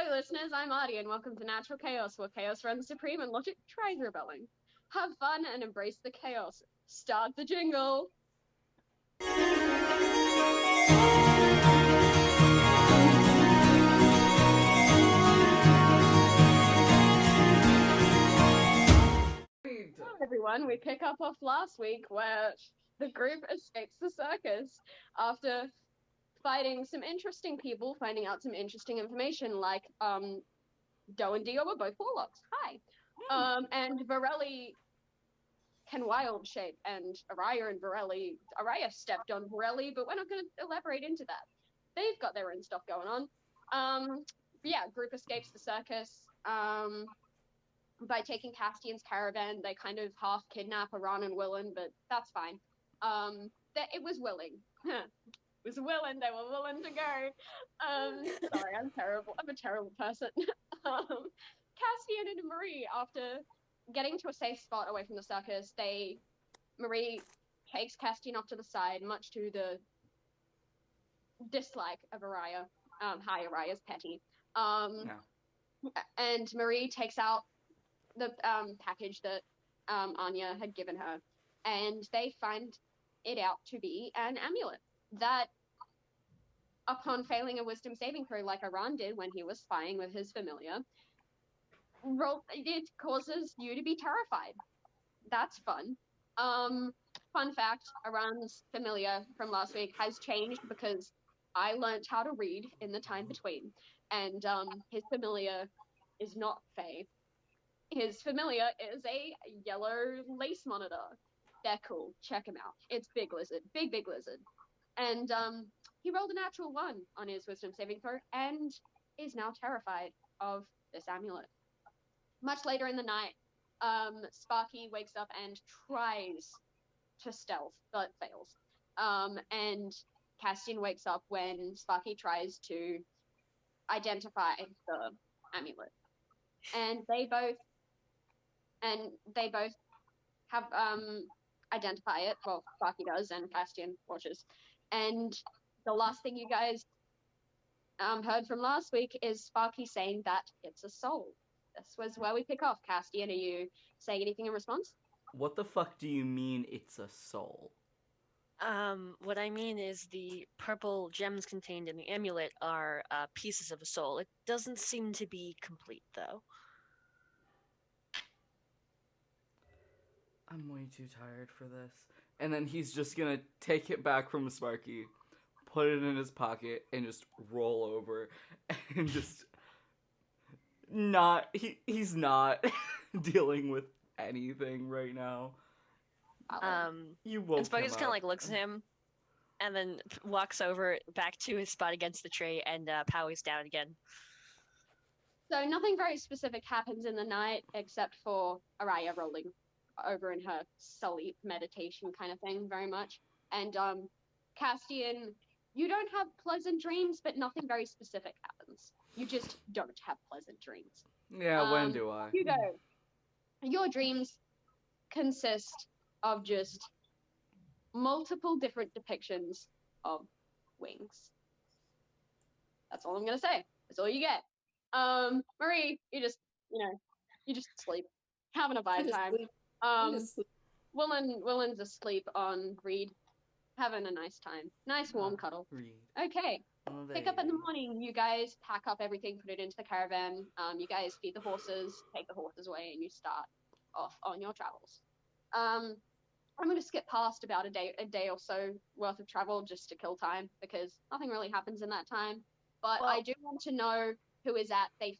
Hello, listeners. I'm Artie, and welcome to Natural Chaos, where chaos runs supreme and logic tries rebelling. Have fun and embrace the chaos. Start the jingle. Hello, everyone. We pick up off last week where the group escapes the circus after fighting some interesting people, finding out some interesting information, like Doe and Dio were both warlocks. Hi. And Varelli can wild shape, and Araya stepped on Varelli, but we're not going to elaborate into that. They've got their own stuff going on. Group escapes the circus. By taking Castian's caravan, they kind of half kidnap Aran and Willen, but that's fine. It was willing. It was willing. They were willing to go. Sorry, I'm terrible. I'm a terrible person. Castian and Marie, after getting to a safe spot away from the circus, Marie takes Castian off to the side, much to the dislike of Araya. Hi, Araya's petty. And Marie takes out the package that Anya had given her, and they find it out to be an amulet that, upon failing a wisdom saving throw like Aran did when he was spying with his familiar, it causes you to be terrified. That's fun. Fun fact, Aran's familiar from last week has changed because I learnt how to read in the time between, and his familiar is not Fae. His familiar is a yellow lace monitor. They're cool. Check him out. It's Big Lizard. Big Lizard. And he rolled a natural 1 on his wisdom saving throw and is now terrified of this amulet. Much later in the night, Sparky wakes up and tries to stealth, but fails. And Castian wakes up when Sparky tries to identify the amulet. And they both have identify it. Well, Sparky does, and Castian watches. And the last thing you guys heard from last week is Sparky saying that it's a soul. This was where we pick off. Castian, are you saying anything in response? What the fuck do you mean it's a soul? What I mean is the purple gems contained in the amulet are pieces of a soul. It doesn't seem to be complete, though. I'm way too tired for this. And then he's just gonna take it back from Sparky, put it in his pocket, and just roll over and just he's not dealing with anything right now. You woke and Sparky just kind of up. looks at him and then walks over back to his spot against the tree and powies down again. So nothing very specific happens in the night except for Araya rolling over in her sleep meditation kind of thing, very much. And Castian, you don't have pleasant dreams, but nothing very specific happens. You just don't have pleasant dreams. Yeah, when do I? You go. Your dreams consist of just multiple different depictions of wings. That's all I'm gonna say. That's all you get. Marie, you just sleep, having a vibe time. Willen's asleep on Reed, having a nice time. Nice warm cuddle. Reed. Okay. Pick up in the morning. You guys pack up everything, put it into the caravan. You guys feed the horses, take the horses away, and you start off on your travels. I'm going to skip past about a day or so worth of travel just to kill time because nothing really happens in that time. But I do want to know who is at the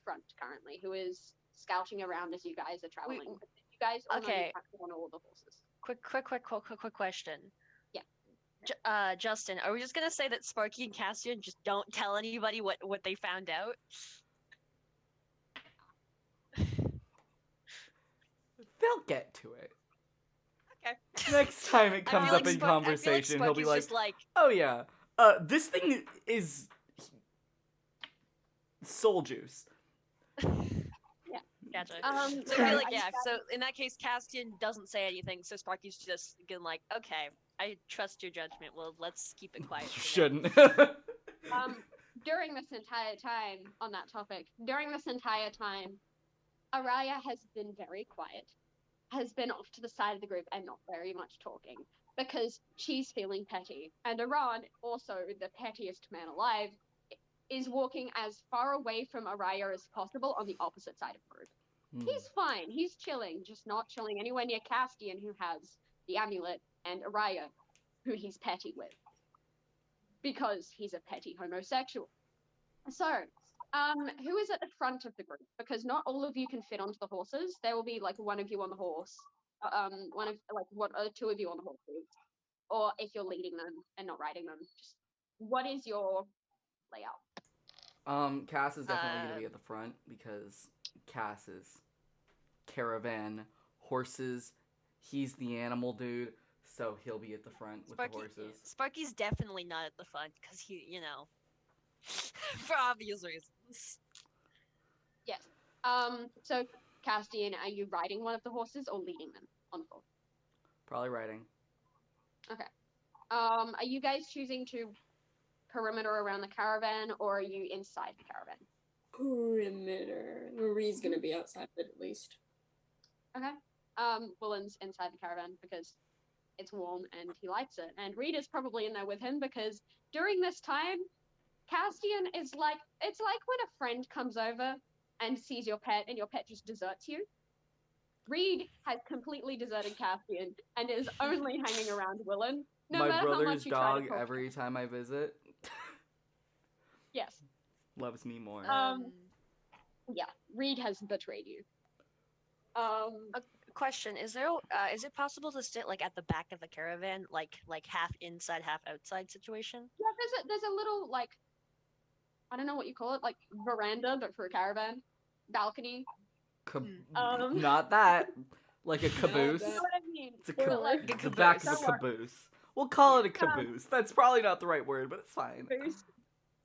front currently, who is scouting around as you guys are traveling. You guys okay. On all the horses. Quick question. Yeah. Justin, are we just gonna say that Sparky and Castian just don't tell anybody what they found out? They'll get to it. Okay. Next time it comes up in conversation, he'll be like, "Oh yeah, this thing is soul juice." Yeah, gotcha. So I feel like So in that case, Castian doesn't say anything. So Sparky's just gonna okay, I trust your judgment. Well, let's keep it quiet. You shouldn't. during this entire time, on that topic, Araya has been very quiet, has been off to the side of the group and not very much talking because she's feeling petty. And Iran, also the pettiest man alive, is walking as far away from Araya as possible on the opposite side of the group. He's fine. He's chilling, just not chilling anywhere near Castian, who has the amulet, and Araya, who he's petty with. Because he's a petty homosexual. So, who is at the front of the group? Because not all of you can fit onto the horses. There will be like one of you on the horse. Two of you on the horses. Or if you're leading them and not riding them. Just what is your layout? Cass is definitely going to be at the front because Cass is caravan, horses. He's the animal dude, so he'll be at the front with the horses. Sparky's definitely not at the front because he, for obvious reasons. Yes. So Castian, are you riding one of the horses or leading them on foot? Probably riding. Okay. Are you guys choosing to perimeter around the caravan, or are you inside the caravan? Perimeter. Marie's gonna be outside it at least. Okay. Willen's inside the caravan because it's warm and he likes it. And Rita's probably in there with him because during this time, Castian is like, it's like when a friend comes over and sees your pet and your pet just deserts you. Reed has completely deserted Castian and is only hanging around Willen. No My matter how much brother's you try to dog, talk every time I visit, yes, loves me more. Yeah, Reed has betrayed you. A question: is it possible to sit like at the back of the caravan, like half inside, half outside situation? Yeah, there's a little like, I don't know what you call it, like veranda, but for a caravan, balcony. Not that, like a caboose. You know what I mean? It's a the back of a caboose. We'll call it a caboose. That's probably not the right word, but it's fine. Caboose.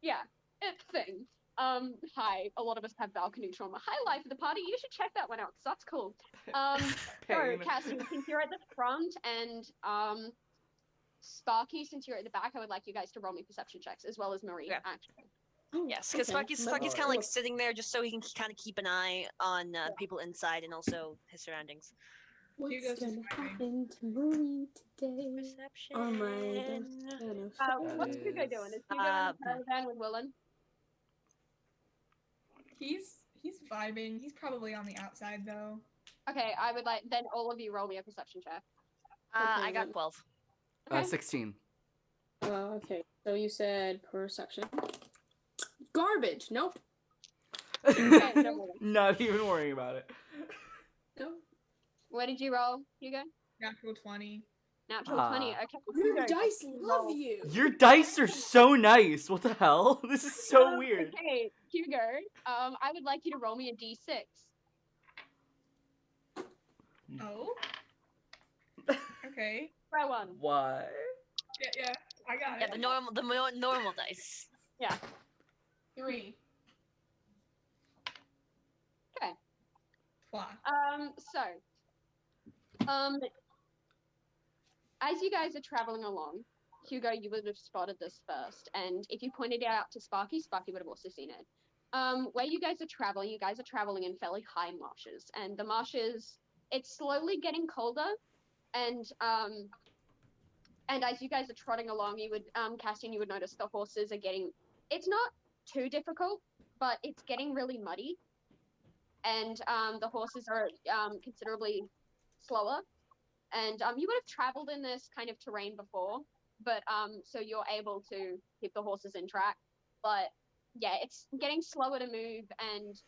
Yeah, it's a thing. Hi, a lot of us have balcony trauma. Hi, Life of the Party, you should check that one out, because that's cool. So, Cassie, since you're at the front, and, Sparky, since you're at the back, I would like you guys to roll me perception checks, as well as Marie, actually. Yes, because Sparky's kind of like sitting there just so he can kind of keep an eye on people inside and also his surroundings. What's gonna happen to Marie today? Perception. Oh my God. What's Hugo doing? Is Hugo in the caravan with Willen? He's vibing. He's probably on the outside though. Okay, I would like then all of you roll me a perception check. I got 12. Okay. 16. Okay, so you said perception. Garbage. Nope. Okay, don't worry. Not even worrying about it. Nope. What did you roll, Hugo? Natural 20. Natural 20. Okay. Your Hugo, dice love you. Your dice are so nice. What the hell? This is so weird. Okay, Hugo. I would like you to roll me a d6. Oh. Okay. Try one. Why? Yeah, I got Yeah, it. the normal dice. Yeah. 3. Okay. Fly. As you guys are traveling along, Hugo, you would have spotted this first, and if you pointed it out to Sparky, Sparky would have also seen it. Where you guys are traveling in fairly high marshes, and the marshes, it's slowly getting colder, and as you guys are trotting along, you would, Castian, you would notice the horses are getting, it's not too difficult, but it's getting really muddy, and the horses are considerably slower, and you would have traveled in this kind of terrain before, but so you're able to keep the horses in track, but yeah, it's getting slower to move, and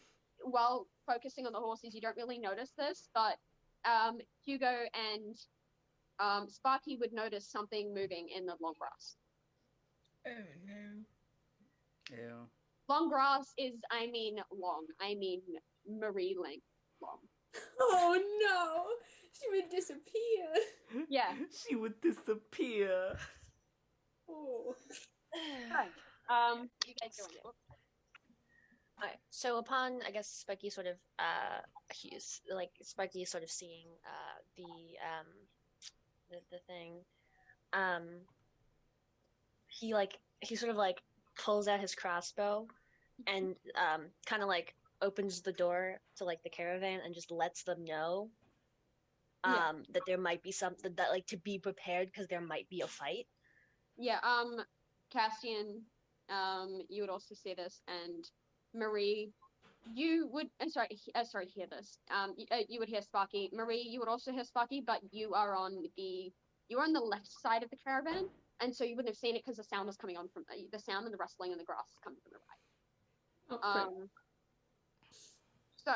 while focusing on the horses, you don't really notice this, but Hugo and Sparky would notice something moving in the long grass. Oh no. Ew. Long grass is, I mean Marie length long. Oh no! She would disappear. Yeah. She would disappear. Oh. Right. You guys doing it? Alright, so upon, I guess, Sparky sort of, Sparky sort of seeing, the thing, he sort of, like, pulls out his crossbow and kind of like opens the door to like the caravan and just lets them know that there might be something that like to be prepared because there might be a fight. Yeah, Castian, you would also see this, and Marie, you would, hear this. You would hear Sparky. Marie, you would also hear Sparky, but you are on the left side of the caravan, and so you wouldn't have seen it because the sound was coming on from the sound and the rustling and the grass is coming from the right. Oh, So,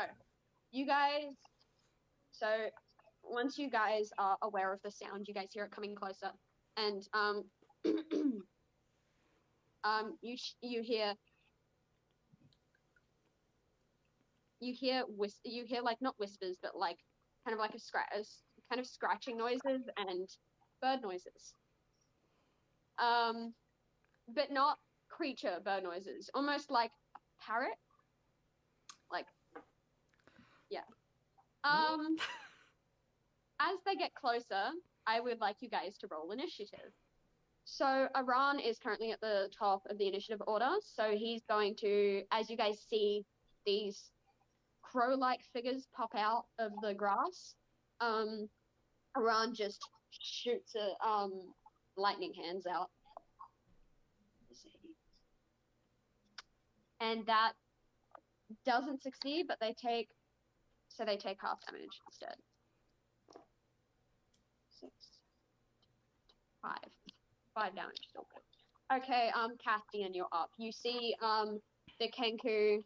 you guys, once you guys are aware of the sound, you guys hear it coming closer, and you hear like not whispers, but like kind of like kind of scratching noises and bird noises. But not creature bird noises, almost like a parrot. Like, yeah. As they get closer, I would like you guys to roll initiative. So Aran is currently at the top of the initiative order, so he's going to, as you guys see these crow-like figures pop out of the grass, Aran just shoots lightning hands out. And that doesn't succeed, but they take half damage instead. 6, 5. 5 damage, still good. Okay, Castian, you're up. You see the Kenku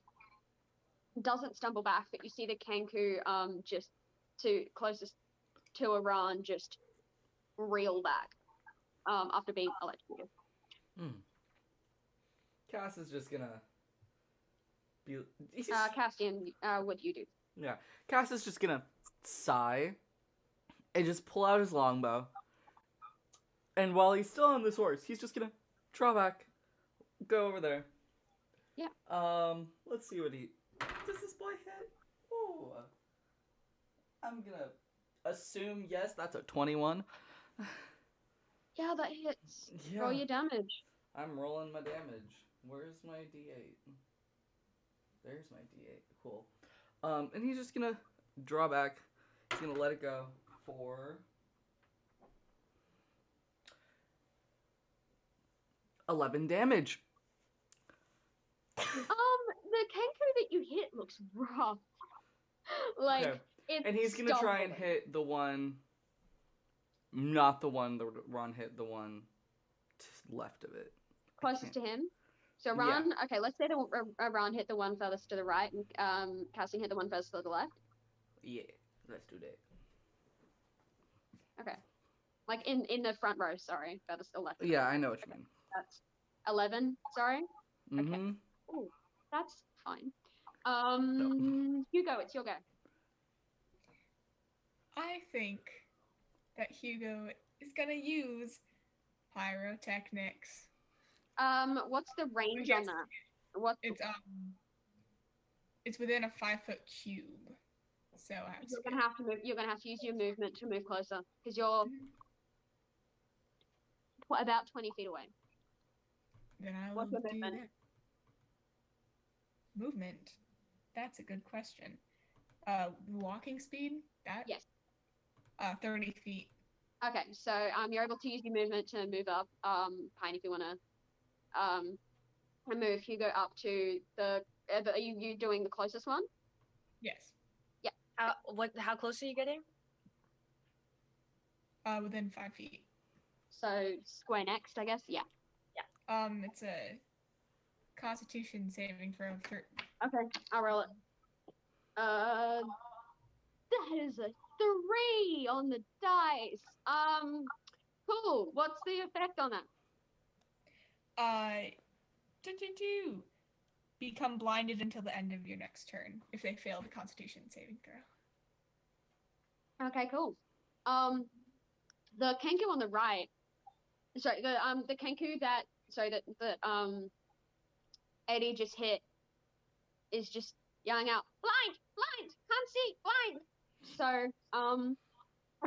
doesn't stumble back, but you see the Kenku just closest to Iran just reel back after being electrocuted. Cass is just gonna be. Castian, what do you do? Yeah, Cass is just gonna sigh and just pull out his longbow. And while he's still on this horse, he's just gonna draw back, go over there. Yeah. Let's see what he. Does this boy hit? Oh. I'm gonna assume yes. That's a 21. Yeah, that hits. Yeah. Roll your damage. I'm rolling my damage. Where's my D8? There's my D8. Cool. And he's just gonna draw back. He's gonna let it go for 11 damage. The Kenku that you hit looks rough. Like, okay. It's and he's gonna try and hit the one, not the one that Ron hit, the one left of it. Closest to him. So Ron, yeah. Okay, let's say Ron hit the one furthest to the right, and Casting hit the one furthest to the left. Yeah, let's do that. Okay, like in the front row. Sorry, furthest to the left. Yeah, I know what you mean. That's 11. Sorry. Mm-hmm. Okay. Ooh, that's fine. No. Hugo, it's your go. I think that Hugo is gonna use pyrotechnics. What's the range on that? It's within a 5-foot cube. So you're gonna have to move. You're gonna have to use your movement to move closer because you're about 20 feet away. Then I will What's your do movement? That. Movement. That's a good question. Walking speed. That. Yes. 30 feet. Okay, so you're able to use your movement to move up. Pine, if you wanna move Hugo up to the. Are you doing the closest one? Yes. Yeah. How close are you getting? Within 5 feet. So square next, I guess. Yeah. Yeah. It's a Constitution saving throw. Okay, I'll roll it. That is a 3 on the dice. Cool. What's the effect on that? Become blinded until the end of your next turn if they fail the Constitution saving throw. Okay, cool. The Kenku on the right. Sorry, the Kenku that Eddie just hit is just yelling out, blind, can't see, blind. So,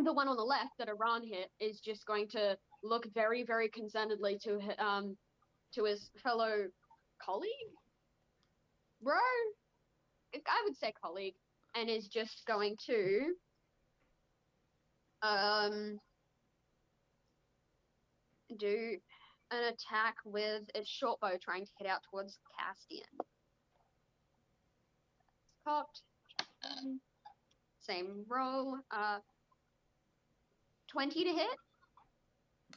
the one on the left that Iran hit is just going to look very, very concernedly to to his fellow colleague, bro. I would say colleague, and is just going to do an attack with its short bow, trying to hit out towards Castian. Cocked. Same roll. 20 to hit.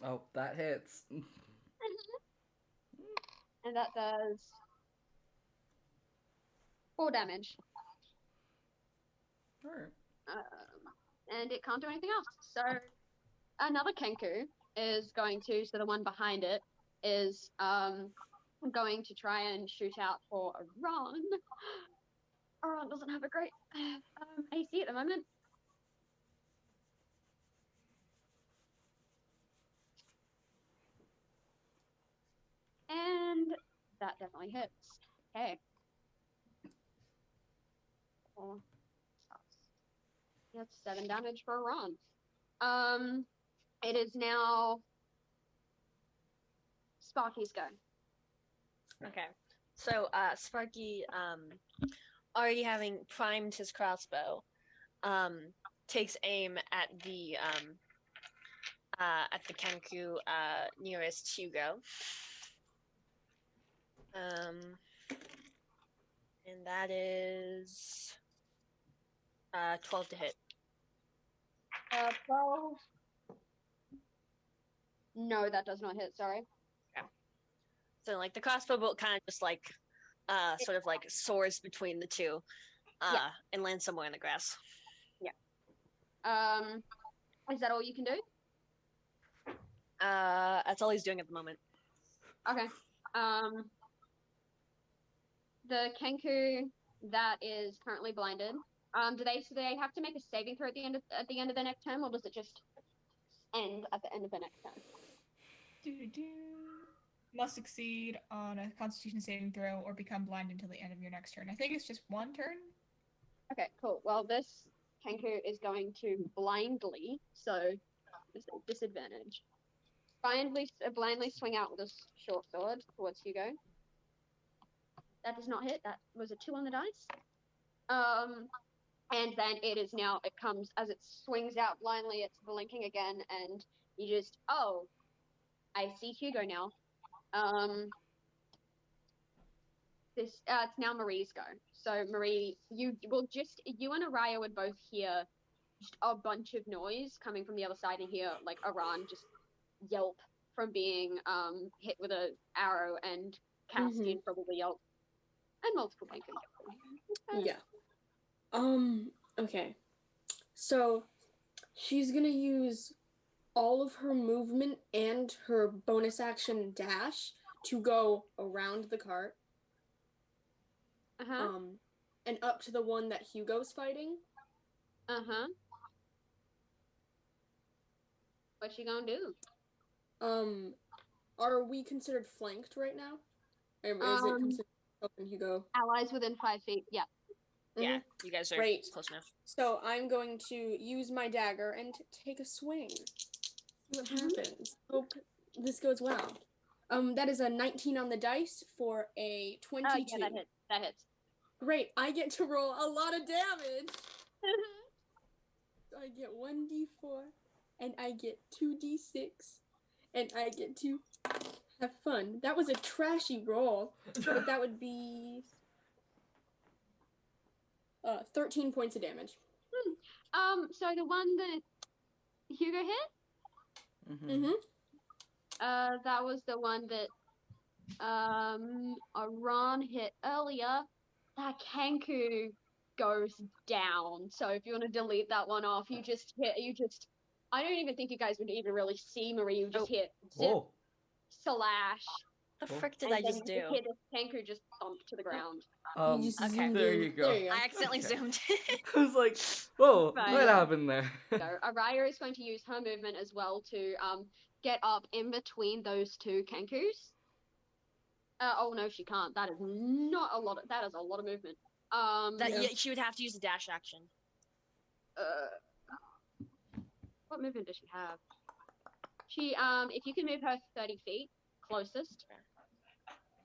Oh, that hits. And that does 4 damage. Alright. And it can't do anything else. So another Kenku is going to, so the one behind it is going to try and shoot out for Aran. Aran doesn't have a great AC at the moment. And that definitely hits. Okay. That's 7 damage for Aran. It is now Sparky's go. Okay. So, Sparky, already having primed his crossbow, takes aim at the Kenku nearest Hugo. And that is 12 to hit. 12. No, that does not hit, sorry. Okay. So, like, the crossbow bolt kind of just, like, sort of, like, soars between the two, and lands somewhere in the grass. Yeah. Is that all you can do? That's all he's doing at the moment. Okay. The Kenku that is currently blinded, do they have to make a saving throw at the end of the next turn, or does it just end at the end of the next turn? Must succeed on a Constitution saving throw or become blind until the end of your next turn. I think it's just 1 turn. Okay, cool. Well, this Kenku is going to blindly, so disadvantage. Blindly swing out with a short sword towards Hugo. That does not hit. That was a 2 on the dice. And then it comes, as it swings out blindly, it's blinking again, and you just, I see Hugo now. It's now Marie's go. So Marie, you and Araya would both hear just a bunch of noise coming from the other side, and hear like Aran just yelp from being hit with an arrow, and Castian probably yelp, and multiple people. Yeah. Okay. So she's gonna use all of her movement and her bonus action dash to go around the cart. And up to the one that Hugo's fighting. What's she gonna do? Are we considered flanked right now? Or is it considered and Hugo? Allies within 5 feet, yeah. Yeah, you guys are close enough. So I'm going to use my dagger and take a swing. See what happens. Hope this goes well. That is a 19 on the dice for a 22. Yeah, that hits. Great, I get to roll a lot of damage. So I get 1d4, and I get 2d6, and I get to have fun. That was a trashy roll, but that would be 13 points of damage. So the one that Hugo hit? That was the one that Aran hit earlier. That Kenku goes down. So if you want to delete that one off, I don't even think you guys would even really see Marie. You just hit zip, slash. The frick did I just do? Hit Kenku just thumped to the ground. Okay. There you go. I accidentally zoomed. I was like, whoa, what happened there? So Araya is going to use her movement as well to get up in between those two Kenkus. Oh no, she can't. That is not a lot. That is a lot of movement. She would have to use a dash action. What movement does she have? She if you can move her 30 feet closest.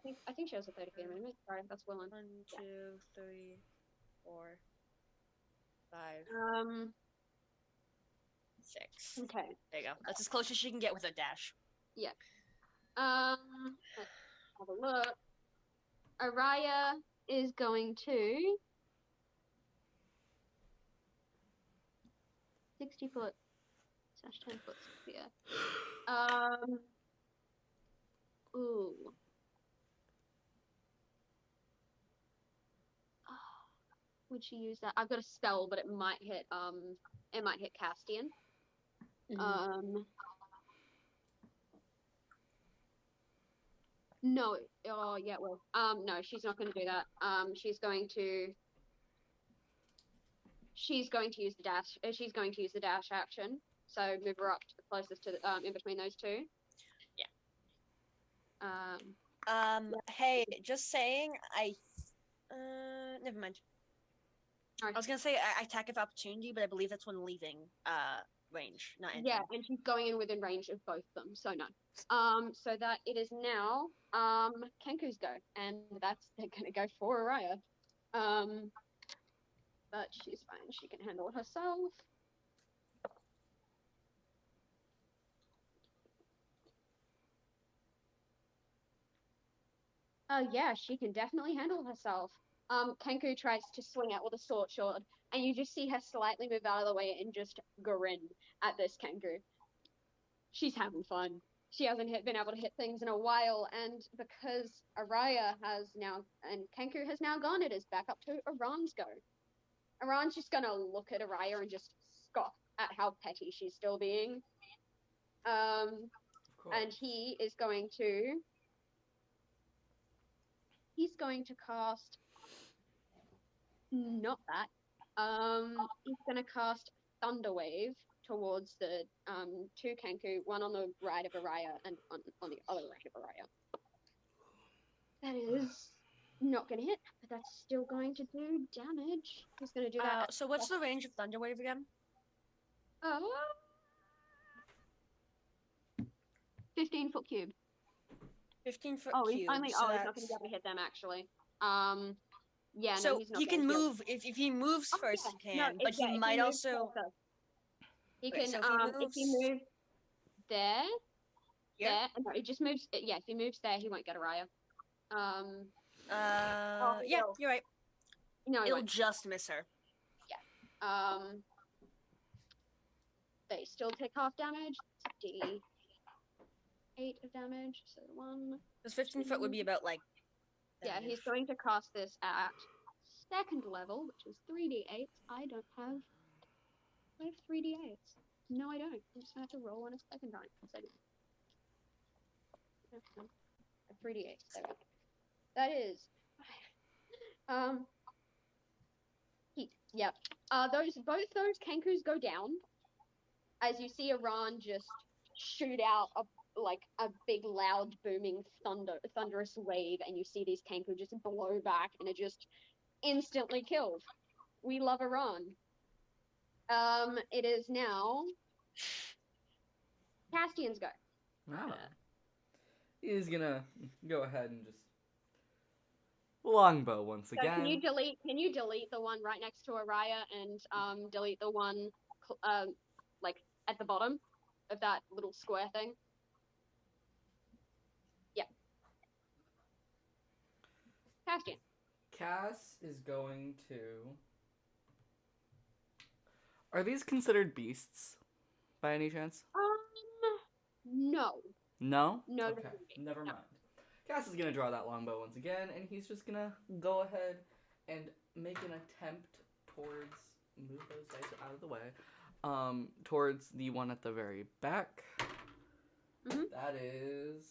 I think she has a 30 feet movement. Sorry, that's Willen. 1, 2, 3, 4, 5, 6. Okay. There you go. That's as close as she can get with a dash. Let's have a look. Araya is going to 60-foot / 10-foot sphere. Ooh. Would she use that? I've got a spell, but it might hit Castian. No. Oh, yeah, well. No, she's not going to do that. She's going to use the dash. She's going to use the dash action. So move her up to the closest to in between those two. Yeah. Hey, just saying. Never mind. Right. I was gonna say I attack of opportunity, but I believe that's when leaving range, not entering. Yeah, and she's going in within range of both of them, so no. So that it is now Kenku's go, and they're gonna go for Araya. But she's fine, she can handle it herself. Yeah, she can definitely handle herself. Kenku tries to swing out with a sword, and you just see her slightly move out of the way and just grin at this Kenku. She's having fun. She hasn't been able to hit things in a while, and because Araya has now, and Kenku has now gone, it is back up to Iran's go. Iran's just gonna look at Araya and just scoff at how petty she's still being. And he's going to cast, not that. He's gonna cast Thunder Wave towards the two Kenku, one on the right of Araya and on the other right of Araya. That is not gonna hit, but that's still going to do damage. He's gonna do that. So what's the range of Thunder Wave again? 15-foot cube. 15-foot cube. He's not going to be able to hit them actually. Yeah. So no, he's not he can going to move if he moves first. Yeah. He can, No, but he might also. He Okay, can. so if he moves there, Here? there. No, it just moves. Yeah, if he moves there, he won't get Araya. Yeah, you're right. No, It'll just miss her. Yeah. They still take half damage. D8 of damage. So 1. Because 15-foot would be about like. Yeah, he's going to cast this at second level, which is 3d8. I have 3d8s. No, I don't. I'm just going to have to roll on a second time. So, 3d8. There we go. That is. Yep. Both those Kenkus go down. As you see Iran just shoot out a big, loud, booming, thunderous wave, and you see these Kenku just blow back, and it just instantly killed. We love Iran. It is now Castian's go. Wow. He's gonna go ahead and just longbow once again. Can you delete the one right next to Araya and delete the one at the bottom of that little square thing? Yeah. Castian. Cass is going to. Are these considered beasts, by any chance? No. No? No. Okay, never mind. Cass is gonna draw that longbow once again, and he's just gonna go ahead and make an attempt towards, move those dice out of the way, towards the one at the very back. Mm-hmm. That is.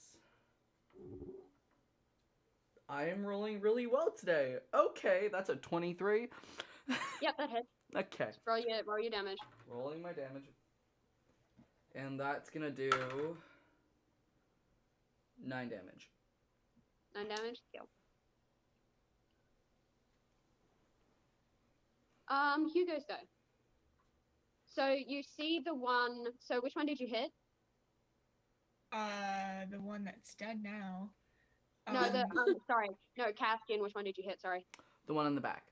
I am rolling really well today. Okay, that's a 23. Yep, that hits. Okay. Roll your damage. Rolling my damage. And that's gonna do 9 damage. 9 damage? Kill. Hugo's go. So you see the one. So which one did you hit? The one that's dead now. No, sorry. No, Caspian, which one did you hit? Sorry. The one in the back.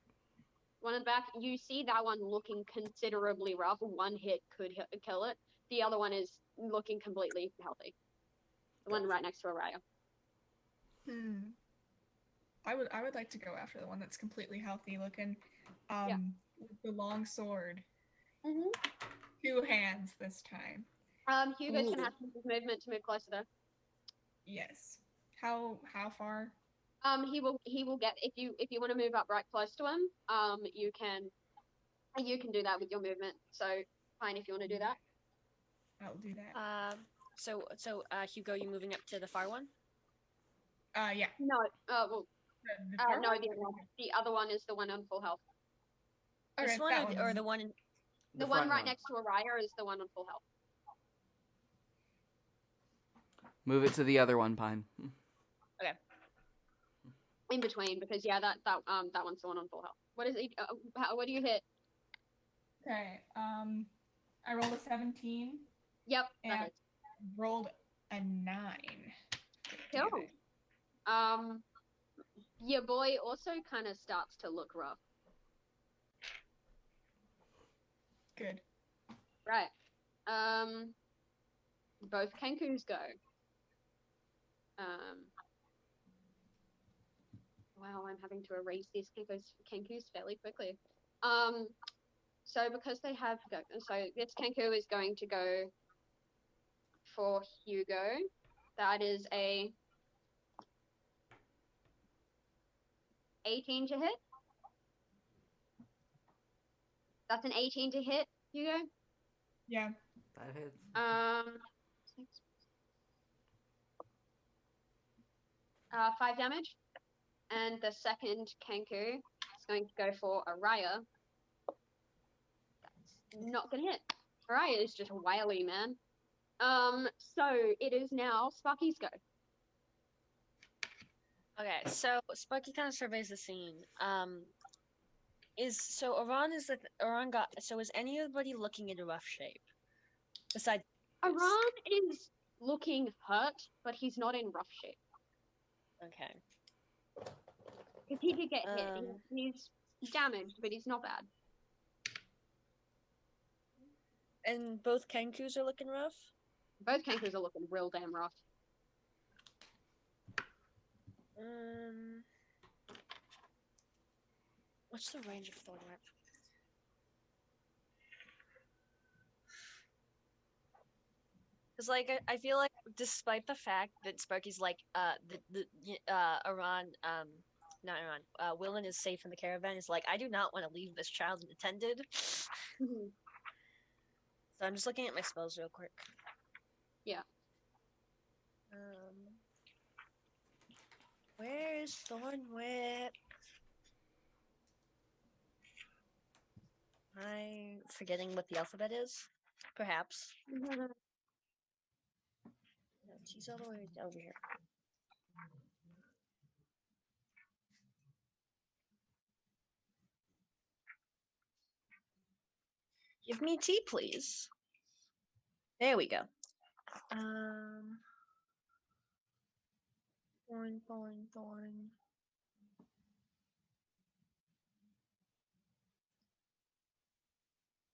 One in the back. You see that one looking considerably rough. One hit could kill it. The other one is looking completely healthy. The one right next to Araya. I would like to go after the one that's completely healthy looking. With the long sword. 2 hands this time. Hugo's gonna have to use his movement to move closer though. Yes. How far? He will get if you want to move up right close to him. You can do that with your movement. So fine if you want to do that. I'll do that. So Hugo, you moving up to the far one? Yeah. No. Well. The far No, one? the other one is the one on full health. This one or the one in... The one right next to Araya is the one on full health. Move it to the other one, Pine. Okay. In between, because yeah, that one's the one on full health. What is it? What do you hit? Okay. I rolled a 17. Yep. And That hits. rolled a 9. Cool. Your boy also kind of starts to look rough. Good. Right. Both Kenkus go. Wow, I'm having to erase these Kenkus fairly quickly. So because they have so this Kenku is going to go for Hugo. That is a 18 to hit. That's an 18 to hit, Hugo. Yeah. That hits. 5 damage. And the second Kenku is going to go for Araya. That's not going to hit. Araya is just wily, man. So it is now Sparky's go. Okay, so Sparky kind of surveys the scene. Is anybody looking in a rough shape? Besides Aran is looking hurt, but he's not in rough shape. Okay. Because he did get hit. He's damaged, but he's not bad. And both Kenkus are looking rough? Both Kenkus are looking real damn rough. What's the range of Thorn Whip? Because I feel like despite the fact that Sparky's like Willen is safe in the caravan, is like I do not want to leave this child unattended. So I'm just looking at my spells real quick. Yeah. Where is Thorn Whip? I'm forgetting what the alphabet is. Perhaps. No, she's all the way over here. Give me tea, please. There we go. Thorn.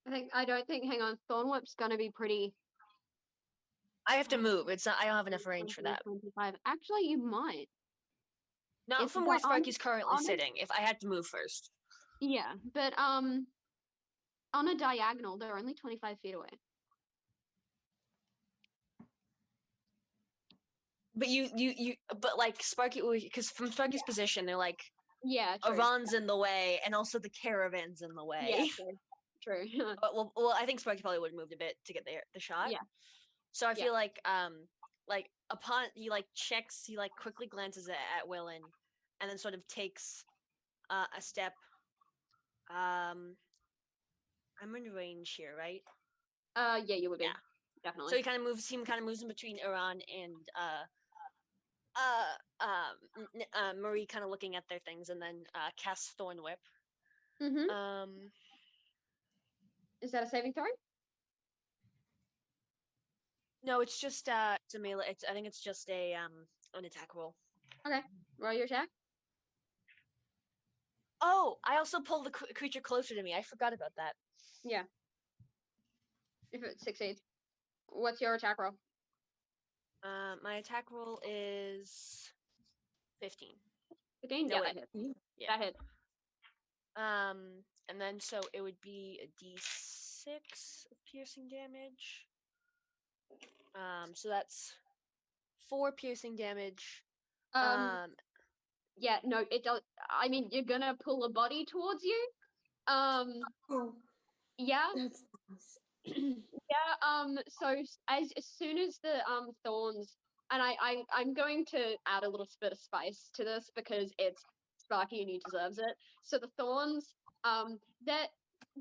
Hang on, Thornwhip's gonna be pretty. I have to move. It's not. I don't have enough range for that. 25. Actually, you might. Not from where Sparky's currently sitting. If I had to move first. Yeah, but on a diagonal, they're only 25 feet away. But but like Sparky, because from Sparky's position, they're like, yeah, Aran's in the way, and also the caravan's in the way. Yeah, true. well, I think Sparky probably would have moved a bit to get the shot. Yeah. So I feel like upon he checks, he quickly glances at Willen, and then sort of takes a step. I'm in range here, right? Yeah, you would be. Yeah, definitely. So he kind of moves in between Aran and Marie, kind of looking at their things, and then casts Thorn Whip. Is that a saving throw? No, it's just it's a melee. I think it's just a an attack roll. Okay, roll your attack. Oh, I also pull the creature closer to me. I forgot about that. Yeah. If it succeeds. What's your attack roll? My attack roll is 15. 15? No, Yeah, wait. that hits. Yeah. That hits. And then so it would be a d6 of piercing damage. So that's 4 piercing damage. Yeah, no, it does. I mean, you're gonna pull a body towards you. Oh, Yeah. that's nice. Yeah. So as soon as the thorns, and I'm going to add a little bit of spice to this because it's Sparky and he deserves it. So the thorns, that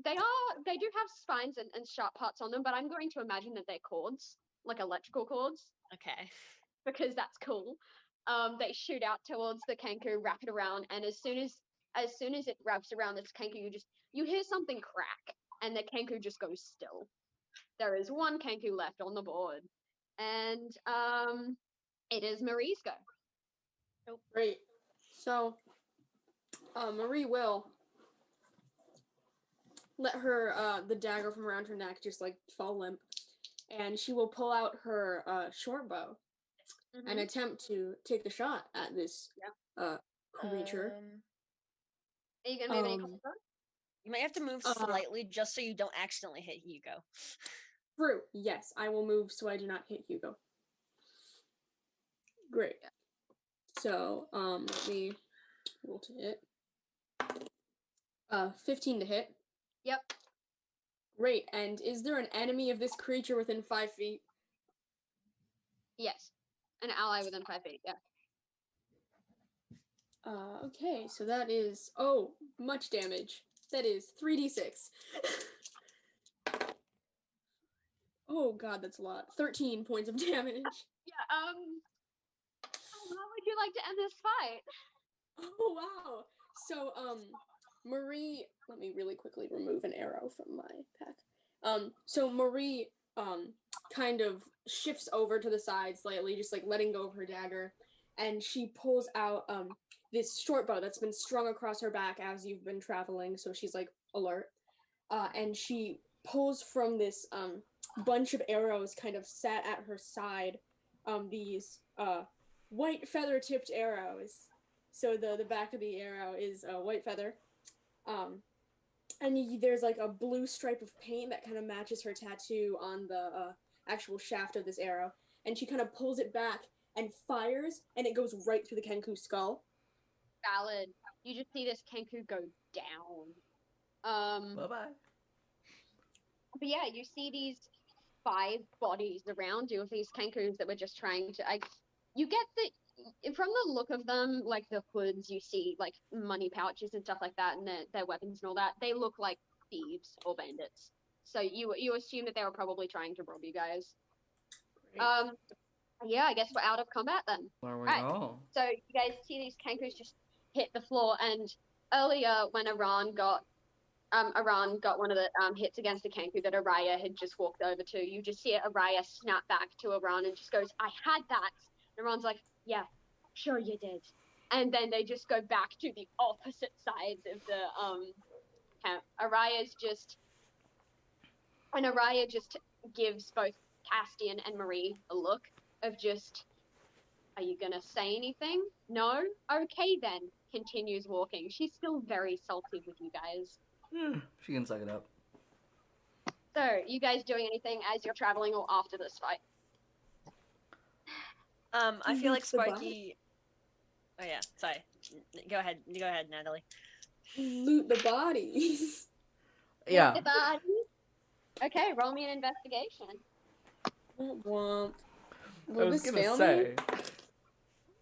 they do have spines and sharp parts on them, but I'm going to imagine that they're cords, like electrical cords, Okay. because that's cool. They shoot out towards the Kenku, wrap it around, and as soon as it wraps around this Kenku, you hear something crack, and the Kenku just goes still. There is one Kenku left on the board, and it is Marie's go. Oh, great. So, Marie will let her the dagger from around her neck just like fall limp, and she will pull out her short bow and attempt to take a shot at this creature. Are you gonna move any closer? You might have to move slightly just so you don't accidentally hit Hugo. True. Yes, I will move so I do not hit Hugo. Great. So, let me roll to hit. 15 to hit. Yep. Great. And is there an enemy of this creature within 5 feet? Yes. An ally within 5 feet. Yeah. Okay, so that is much damage. That is 3d6. Oh god, that's a lot. 13 points of damage. Yeah. How would you like to end this fight? Oh wow. So Marie, let me really quickly remove an arrow from my pack. So Marie kind of shifts over to the side slightly, just like letting go of her dagger, and she pulls out this short bow that's been strung across her back as you've been traveling, so she's like alert. And she pulls from this bunch of arrows kind of sat at her side, these white feather tipped arrows. So the back of the arrow is a white feather. And there's like a blue stripe of paint that kind of matches her tattoo on the actual shaft of this arrow. And she kind of pulls it back and fires, and it goes right through the Kenku's skull. Valid. You just see this Kenku go down. Bye-bye. But yeah, you see these 5 bodies around you of these Kenkus that were just trying to. You get from the look of them, like the hoods, you see like money pouches and stuff like that, and their weapons and all that. They look like thieves or bandits. So you assume that they were probably trying to rob you guys. Great. Yeah, I guess we're out of combat then. There we go. So you guys see these Kenkus just hit the floor, and earlier when Iran got one of the hits against the Kenku that Araya had just walked over to. You just see Araya snap back to Iran and just goes, "I had that." And Iran's like, "Yeah, sure you did." And then they just go back to the opposite sides of the camp. Araya just gives both Castian and Marie a look of just, "Are you gonna say anything? No? Okay then." Continues walking. She's still very salty with you guys. She can suck it up. So, you guys doing anything as you're traveling or after this fight? I feel like Sparky. Oh yeah, sorry. Go ahead, Natalie. Loot the bodies. Yeah. Loot the bodies. Okay, roll me an investigation. Womp. I was gonna say.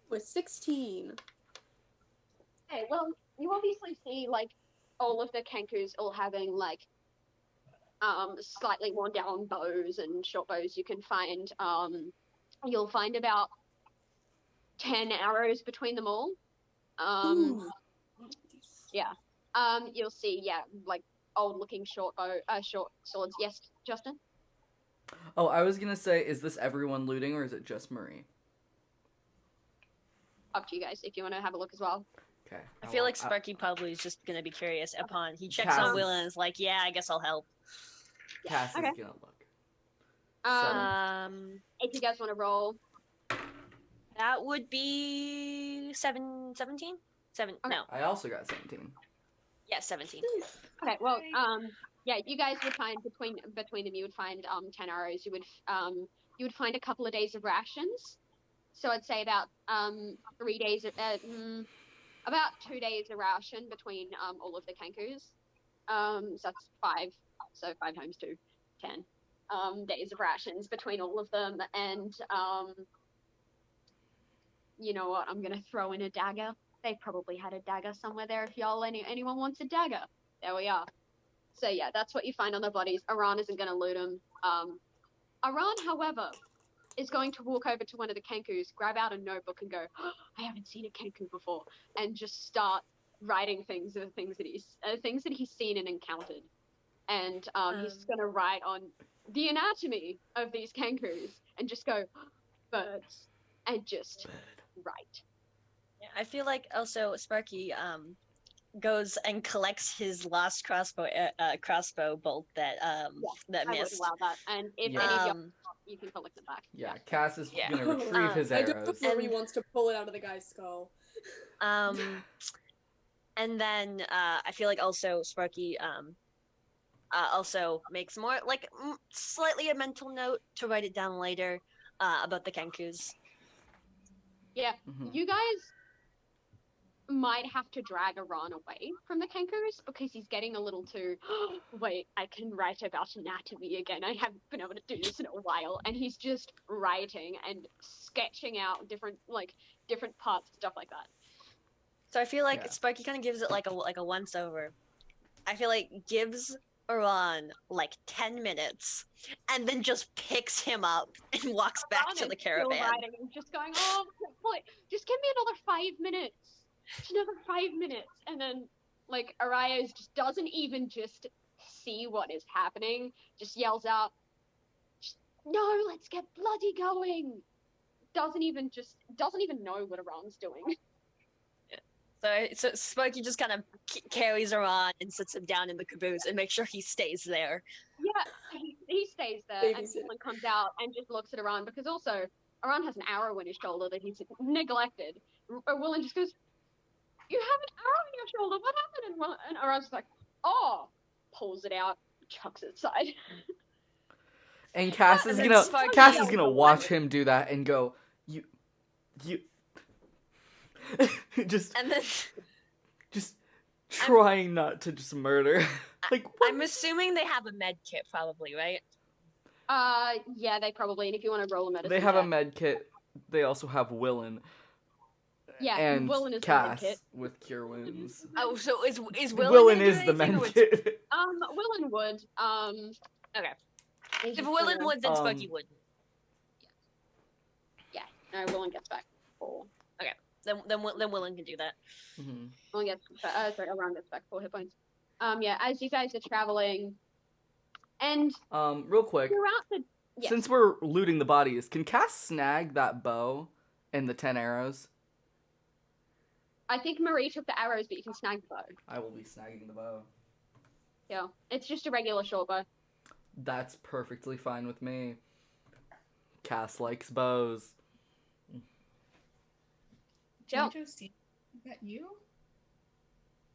With 16. Okay, well, you obviously see like all of the Kenkus all having like slightly worn down bows and short bows. You can find you'll find about 10 arrows between them all. Yeah. You'll see, like old looking short swords. Yes, Justin? Oh, I was gonna say, is this everyone looting or is it just Marie? up to you guys if you want to have a look as well. Okay. I feel like Sparky probably is just gonna be curious upon he checks Cass on is- Will and is like, yeah, I guess I'll help. Cass okay. is gonna look. If you guys want to roll. That would be 17? Okay. No. I also got 17. Yeah, 17. Okay, well, yeah, you guys would find between them, you would find 10 arrows. You would find a couple of days of rations. So I'd say about 3 days, about 2 days of ration between all of the Kenkus. So that's 5. So 5 times 2, 10 days of rations between all of them. And you know what? I'm gonna throw in a dagger. They probably had a dagger somewhere there. If anyone wants a dagger, there we are. So yeah, that's what you find on the bodies. Aran isn't gonna loot them. Aran, however, is going to walk over to one of the Kenkus, grab out a notebook, and go, oh, "I haven't seen a Kenku before," and just start writing things that he's seen and encountered. And he's gonna write on the anatomy of these Kenkus and just go, "Birds," and just write. Yeah, I feel like also Sparky goes and collects his lost crossbow bolt that that I would missed. allow that. And if Yeah. any of you can collect them back. Yeah, Cass is Yeah. gonna retrieve his I don't arrows. know if Marie wants to pull it out of the guy's skull. And then I feel like also Sparky also makes more like slightly a mental note to write it down later about the Kenkus. Yeah, Mhm. you guys might have to drag Aran away from the Kenkus because he's getting a little too, wait, I can write about anatomy again. I haven't been able to do this in a while. And he's just writing and sketching out different parts, stuff like that. So I feel like Yeah. Sparky kind of gives it like a once over. I feel like gives Aran like 10 minutes and then just picks him up and walks back Aran to is the still caravan. writing and just going, oh, boy, just give me another 5 minutes. Just another 5 minutes. And then, like, Arias just doesn't even just see what is happening, just yells out, no, let's get bloody going. Doesn't even know what Aran's doing. So Sparky just kind of carries Aran and sits him down in the caboose and makes sure he stays there. Yeah, he stays there, and Willen comes out and just looks at Aran, because also Aran has an arrow in his shoulder that he's neglected. Willen just goes, you have an arrow in your shoulder, what happened? And Aran's just like, oh, pulls it out, chucks it aside. And Cass is And then gonna Sparky- watch him do that and go, you just And then trying not to just murder. Like, what? I'm assuming they have a med kit, probably, right? Yeah, they probably, and if you want to roll a medicine They have a check. med kit. They also have Willen. Yeah, and Willen is the Cass med kit. with cure wounds. Oh, so is Willen gonna is do the anything, or med is- kit. Willen would, Okay. he's If just Willen gonna- would, then Sparky would. No, Willen gets back 4. Then Willen can do that. Mhm. Willen gets, Aran gets back 4 hit points. Yeah, as you guys are traveling, and Real quick, throughout the, yes. since we're looting the bodies, can Cass snag that bow and the 10 arrows? I think Marie took the arrows, but you can snag the bow. I will be snagging the bow. Yeah, it's just a regular short bow. That's perfectly fine with me. Cass likes bows. Jill, Jojo, see, is that you?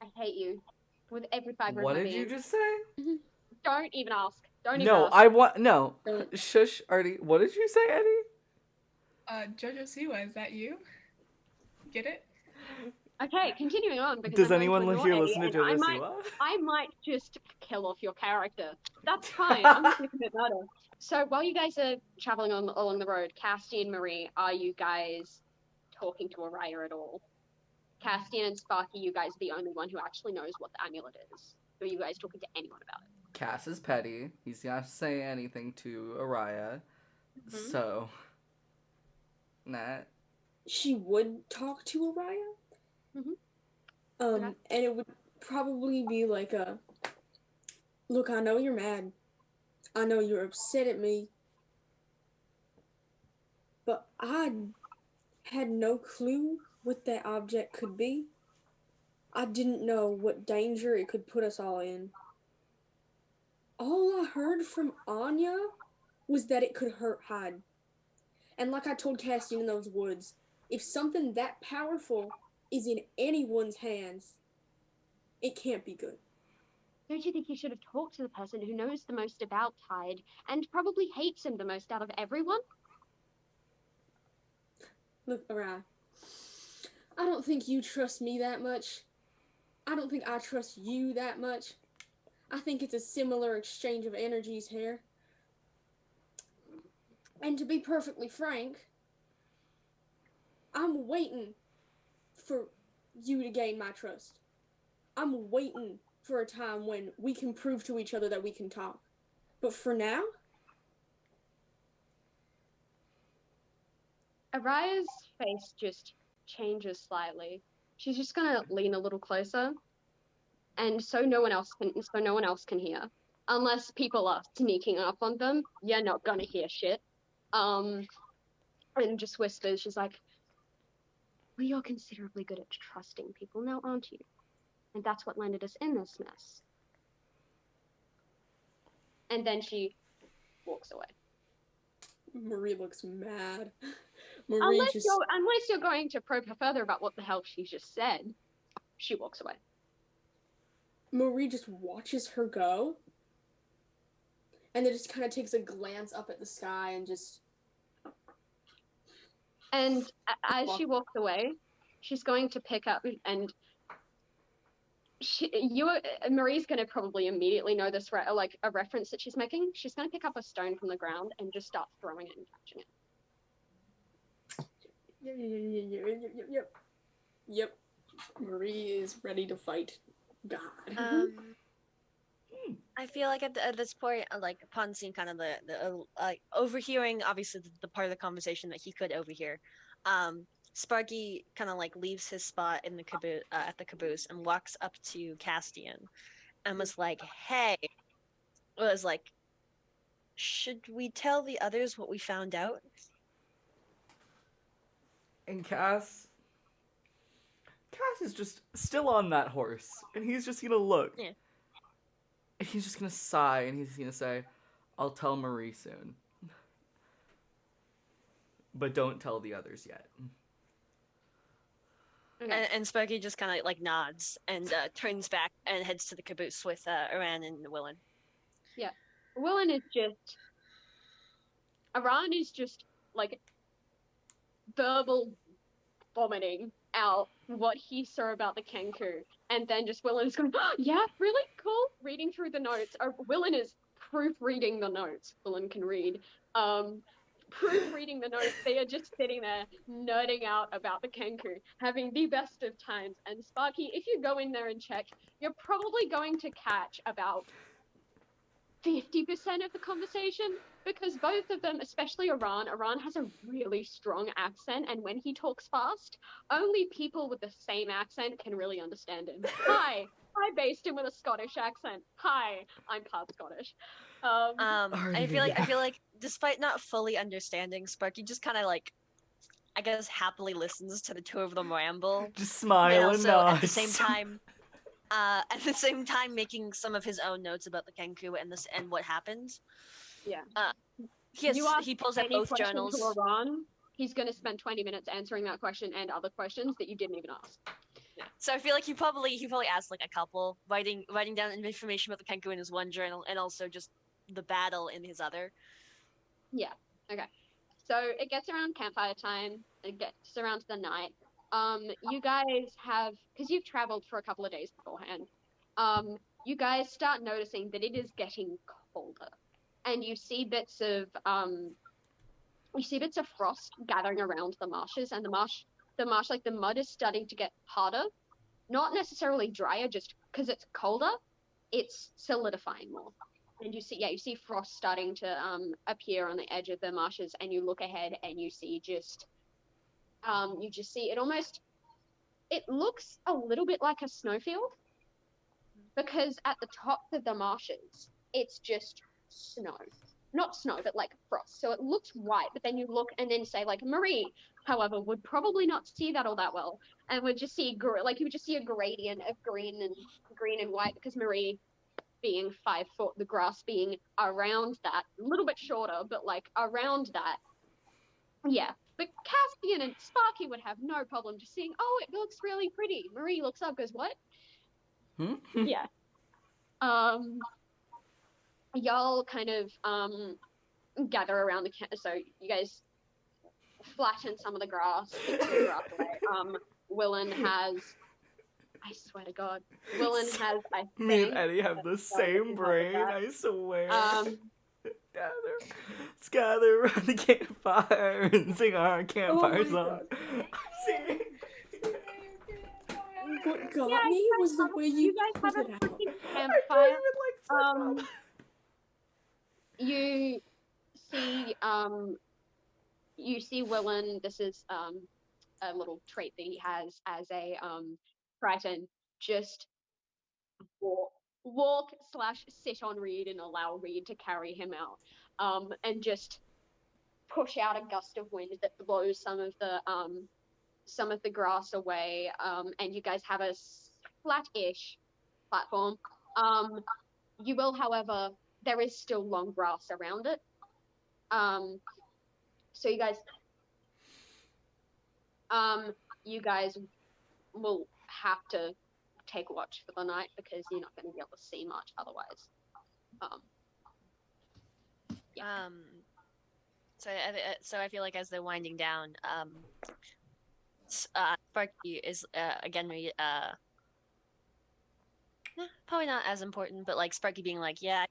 I hate you with every fiber What of my did being. you just say? Don't even ask. Don't even No, ask. no. Don't. Shush, Artie. What did you say, Eddie? Jojo Siwa, is that you? Get it? Okay, continuing on. Because Does I'm going anyone to here annoy listen to Eddie, and Jojo Siwa? I might just kill off your character. That's fine. I'm just going to commit murder. So while you guys are traveling along the road, Castian and Marie, are you guys talking to Araya at all? Castian and Sparky, you guys are the only one who actually knows what the amulet is. Are you guys talking to anyone about it? Cass is petty. He's not say anything to Araya. Mhm. So, Nat. She would talk to Araya. Mhm. And Okay. it would probably be like a, look, I know you're mad. I know you're upset at me. But I had no clue what that object could be. I didn't know what danger it could put us all in. All I heard from Anya was that it could hurt Hyde. And like I told Castian in those woods, if something that powerful is in anyone's hands, it can't be good. Don't you think you should have talked to the person who knows the most about Hyde and probably hates him the most out of everyone? Look, Arai, I don't think you trust me that much. I don't think I trust you that much. I think it's a similar exchange of energies here. And to be perfectly frank, I'm waiting for you to gain my trust. I'm waiting for a time when we can prove to each other that we can talk. But for now... Araya's face just changes slightly. She's just gonna lean a little closer, and so no one else can hear. Unless people are sneaking up on them, you're not gonna hear shit. And just whispers, she's like, well, you're considerably good at trusting people now, aren't you? And that's what landed us in this mess. And then she walks away. Marie looks mad. Unless you're going to probe her further about what the hell she just said, she walks away. Marie just watches her go, and then just kind of takes a glance up at the sky and just... And as she walks away, she's going to pick up and... Marie's going to probably immediately know this, like a reference that she's making. She's going to pick up a stone from the ground and just start throwing it and catching it. Yep. Marie is ready to fight God. I feel like at this point, like upon seeing kind of the like overhearing, obviously the part of the conversation that he could overhear, Sparky kind of like leaves his spot in the caboose at the caboose and walks up to Castian and was like, "Hey," was like, "Should we tell the others what we found out?" And Cass is just still on that horse, and he's just gonna look. Yeah. And he's just gonna sigh, and he's gonna say, "I'll tell Marie soon. But don't tell the others yet." Okay. And Sparky just kind of like nods and turns back and heads to the caboose with Aran and Willen. Yeah. Willen is just... Aran is just, like, verbal vomiting out what he saw about the Kenku. And then just Willen is going, oh, yeah, really cool. Reading through the notes. Willen is proofreading the notes. Willen can read. Proofreading the notes. They are just sitting there nerding out about the Kenku, having the best of times. And Sparky, if you go in there and check, you're probably going to catch about 50% of the conversation, because both of them, especially Aran has a really strong accent, and when he talks fast, only people with the same accent can really understand him. Hi, I based him with a Scottish accent. Hi, I'm part Scottish. I feel like despite not fully understanding, Sparky just kind of like, I guess, happily listens to the two of them ramble. Just smile and also nods. at the same time making some of his own notes about the Kenku and what happened. Yeah. He pulls out both journals. To Aran, he's going to spend 20 minutes answering that question and other questions that you didn't even ask. Yeah. So I feel like he probably asked like a couple, writing down information about the Kenku in his one journal and also just the battle in his other. Yeah. Okay. So it gets around campfire time. It gets around to the night. You guys have, because you've traveled for a couple of days beforehand, you guys start noticing that it is getting colder, and you see bits of frost gathering around the marshes, and the marsh, like the mud is starting to get harder, not necessarily drier, just because it's colder, it's solidifying more. And you see frost starting to appear on the edge of the marshes, and you look ahead and you see it looks a little bit like a snowfield, because at the tops of the marshes, it's just snow. not snow, but like frost. So it looks white, but then you look and then say like Marie, however, would probably not see that all that well, and would just see like you would just see a gradient of green and white because Marie being 5 foot, the grass being around that, a little bit shorter, but like around that. Yeah. But Caspian and Sparky would have no problem just seeing, oh, it looks really pretty. Marie looks up, goes, what? Yeah. Y'all kind of gather around the so you guys flatten some of the grass, keep some of the grass away. Willen has, I swear to God, Willen has, I think, me and Eddie have the same brain, I swear. Let's gather around the campfire and sing our campfire song. What got me was the way you guys put have it a out. freaking campfire. You see Willen, this is a little trait that he has as a Triton, just walk/sit on Reed and allow Reed to carry him out, and just push out a gust of wind that blows some of the grass away, and you guys have a flat-ish platform. You will, however, there is still long grass around it. So you guys will have to take watch for the night because you're not going to be able to see much otherwise. Yeah. So I feel like as they're winding down, Sparky is again probably not as important, but like Sparky being like, yeah,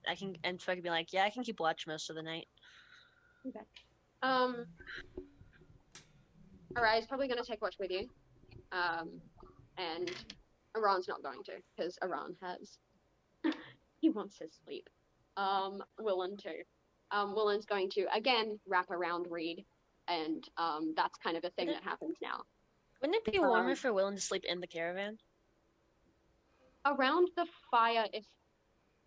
I can, and Sparky being like, yeah, I can keep watch most of the night. Okay. Arai's probably going to take watch with you, and Aran's not going to because Aran has he wants his sleep. Willen too. Willen's going to again wrap around Reed, and that's kind of a thing that happens now. Wouldn't it be warmer for Willen to sleep in the caravan? Around the fire, if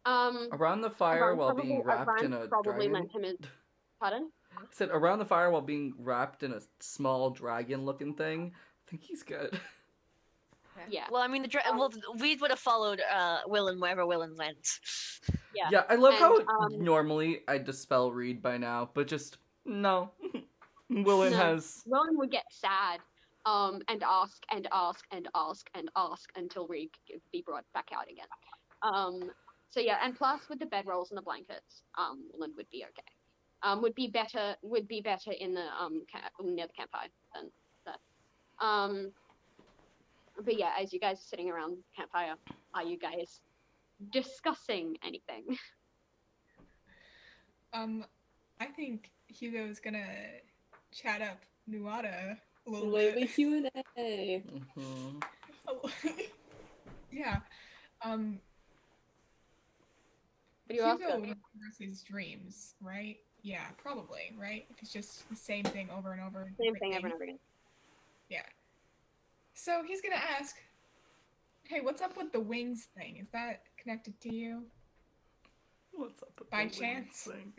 around the fire while being wrapped in a dragon. Pardon? I said around the fire while being wrapped in a small dragon-looking thing. I think he's good. Yeah. Well, I mean, we would have followed Willen wherever Willen went. Yeah. Yeah, I love how normally I dispel Reed by now, but just no. Willen would get sad, and ask and ask and ask and ask until Reed could be brought back out again. So yeah, and plus with the bedrolls and the blankets, Willen would be okay. Would be better in the near the campfire than that. But yeah, as you guys are sitting around the campfire, are you guys discussing anything? I think Hugo's gonna chat up Nuada a little bit. Lately Q&A. Yeah. Hugo remembers his dreams, right? Yeah, probably, right? If it's just the same thing over and over. Same thing over and over again. Yeah. So he's gonna ask, hey, what's up with the wings thing? Is that connected to you? What's up with by the chance? Wings thing?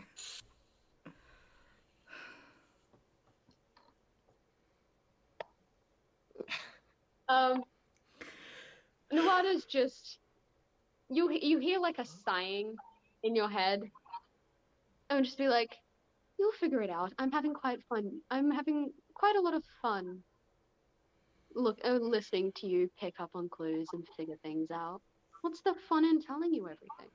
Nuada's just you hear like a sighing in your head, and just be like, you'll figure it out. I'm having quite a lot of fun listening to you pick up on clues and figure things out. What's the fun in telling you everything?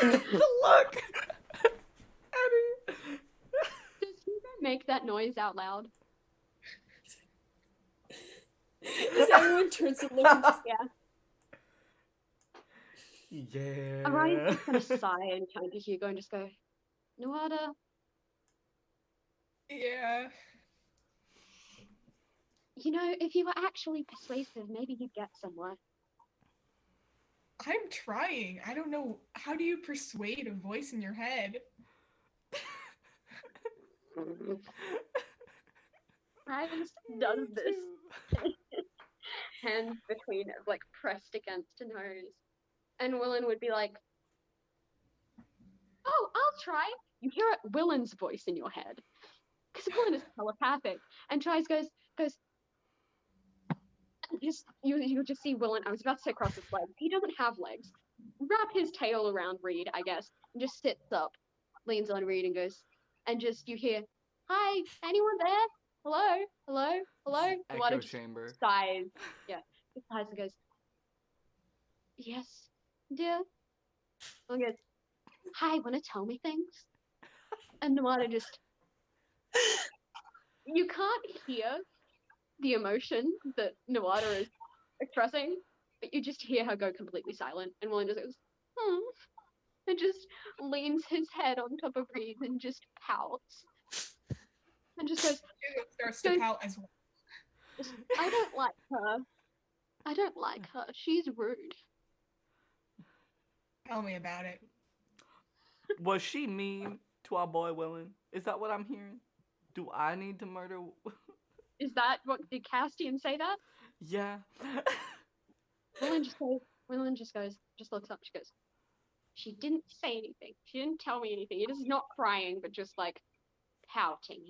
The look! Eddie! Does Hugo make that noise out loud? Does everyone turn to look and just, Yeah. Arai's just gonna sigh and turn to Hugo and just go, Nuada. Yeah. You know, if you were actually persuasive, maybe you'd get somewhere. I'm trying. I don't know. How do you persuade a voice in your head? Ives does this. hands between, like, pressed against her nose. And Willen would be like, oh, I'll try. You hear Willen's voice in your head. Because Willen is telepathic. And goes, you'll just see Willen, I was about to say cross his legs. He doesn't have legs. Wrap his tail around Reed, I guess, and just sits up, leans on Reed and goes, and just you hear, hi, anyone there? Hello? Hello? Hello? Echo chamber. Sighs. Yeah. He sighs and goes, yes, dear? And goes, hi, wanna tell me things? And Nawada just, you can't hear the emotion that Nawada is expressing, but you just hear her go completely silent, and Willen just goes, and just leans his head on top of Reed and just pouts. And just goes, starts to pout as well. I don't like her. I don't like her. She's rude. Tell me about it. Was she mean to our boy Willen? Is that what I'm hearing? Do I need to murder? Is that what, did Castian say that? Yeah. Willen just looks up, she goes, she didn't say anything. She didn't tell me anything. It is not crying, but just like pouting.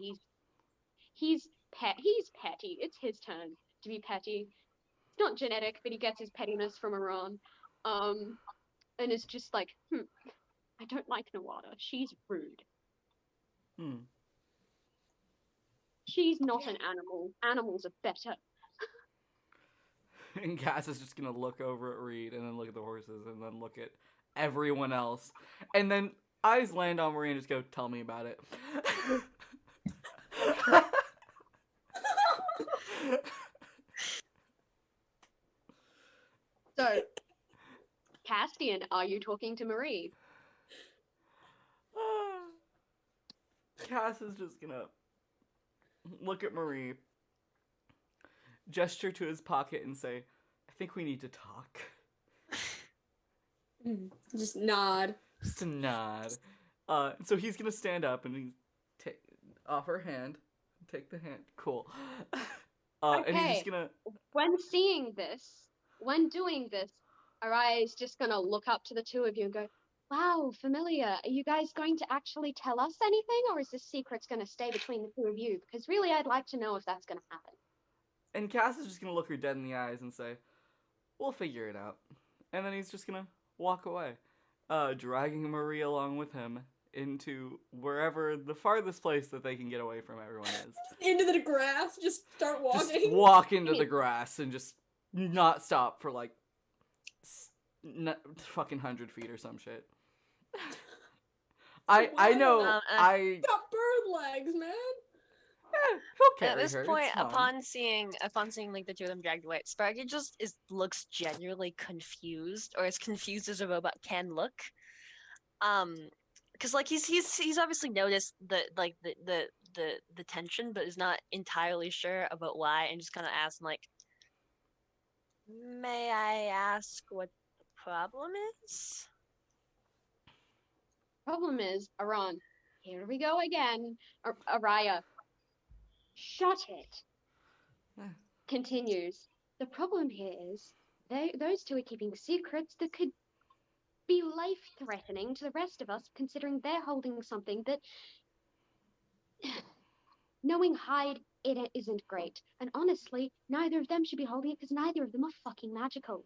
He's petty. It's his turn to be petty. It's not genetic, but he gets his pettiness from Iran. And it's just like, I don't like Nawada. She's rude. She's not an animal. Animals are better. And Cass is just gonna look over at Reed, and then look at the horses, and then look at everyone else. And then eyes land on Marie and just go, tell me about it. So, Castian, are you talking to Marie? Cass is just gonna look at Marie, gesture to his pocket, and say, I think we need to talk. Just nod. Just a nod. So he's gonna stand up and he's off her hand, take the hand. Cool. Okay. And he's just gonna. When doing this, Araya's just gonna look up to the two of you and go, wow, familiar. Are you guys going to actually tell us anything, or is this secret's gonna stay between the two of you? Because really, I'd like to know if that's gonna happen. And Cass is just gonna look her dead in the eyes and say, we'll figure it out. And then he's just gonna walk away, dragging Marie along with him into wherever the farthest place that they can get away from everyone is. Into the grass, just start walking. Just walk into the grass and just not stop for like fucking 100 feet or some shit. I know. Got bird legs, man. He'll carry At this her. point, It's fine. upon seeing like the two of them dragged away, Sparky just looks genuinely confused, or as confused as a robot can look. Because like he's obviously noticed the tension, but is not entirely sure about why, and just kind of asks like, "May I ask what the problem is?" Problem is, Aran, here we go again. Araya, shut it. Continues. The problem here is those two are keeping secrets that could be life-threatening to the rest of us, considering they're holding something that knowing Hyde, it isn't great. And honestly, neither of them should be holding it because neither of them are fucking magical.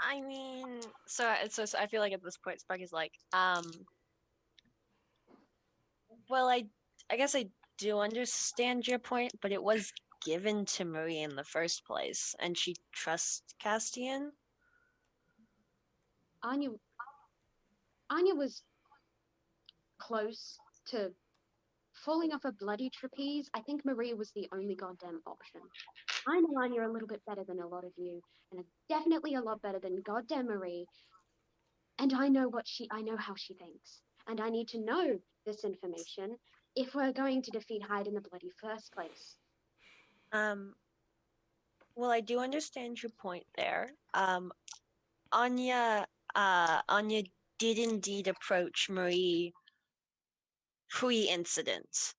I mean, so I feel like at this point, Sparky's like, well, I guess I do understand your point, but it was given to Marie in the first place, and she trusts Castian. Anya was close to falling off a bloody trapeze. I think Marie was the only goddamn option. I know Anya a little bit better than a lot of you, and definitely a lot better than goddamn Marie. And I know how she thinks. And I need to know this information if we're going to defeat Hyde in the bloody first place. Well, I do understand your point there. Anya did indeed approach Marie pre-incident.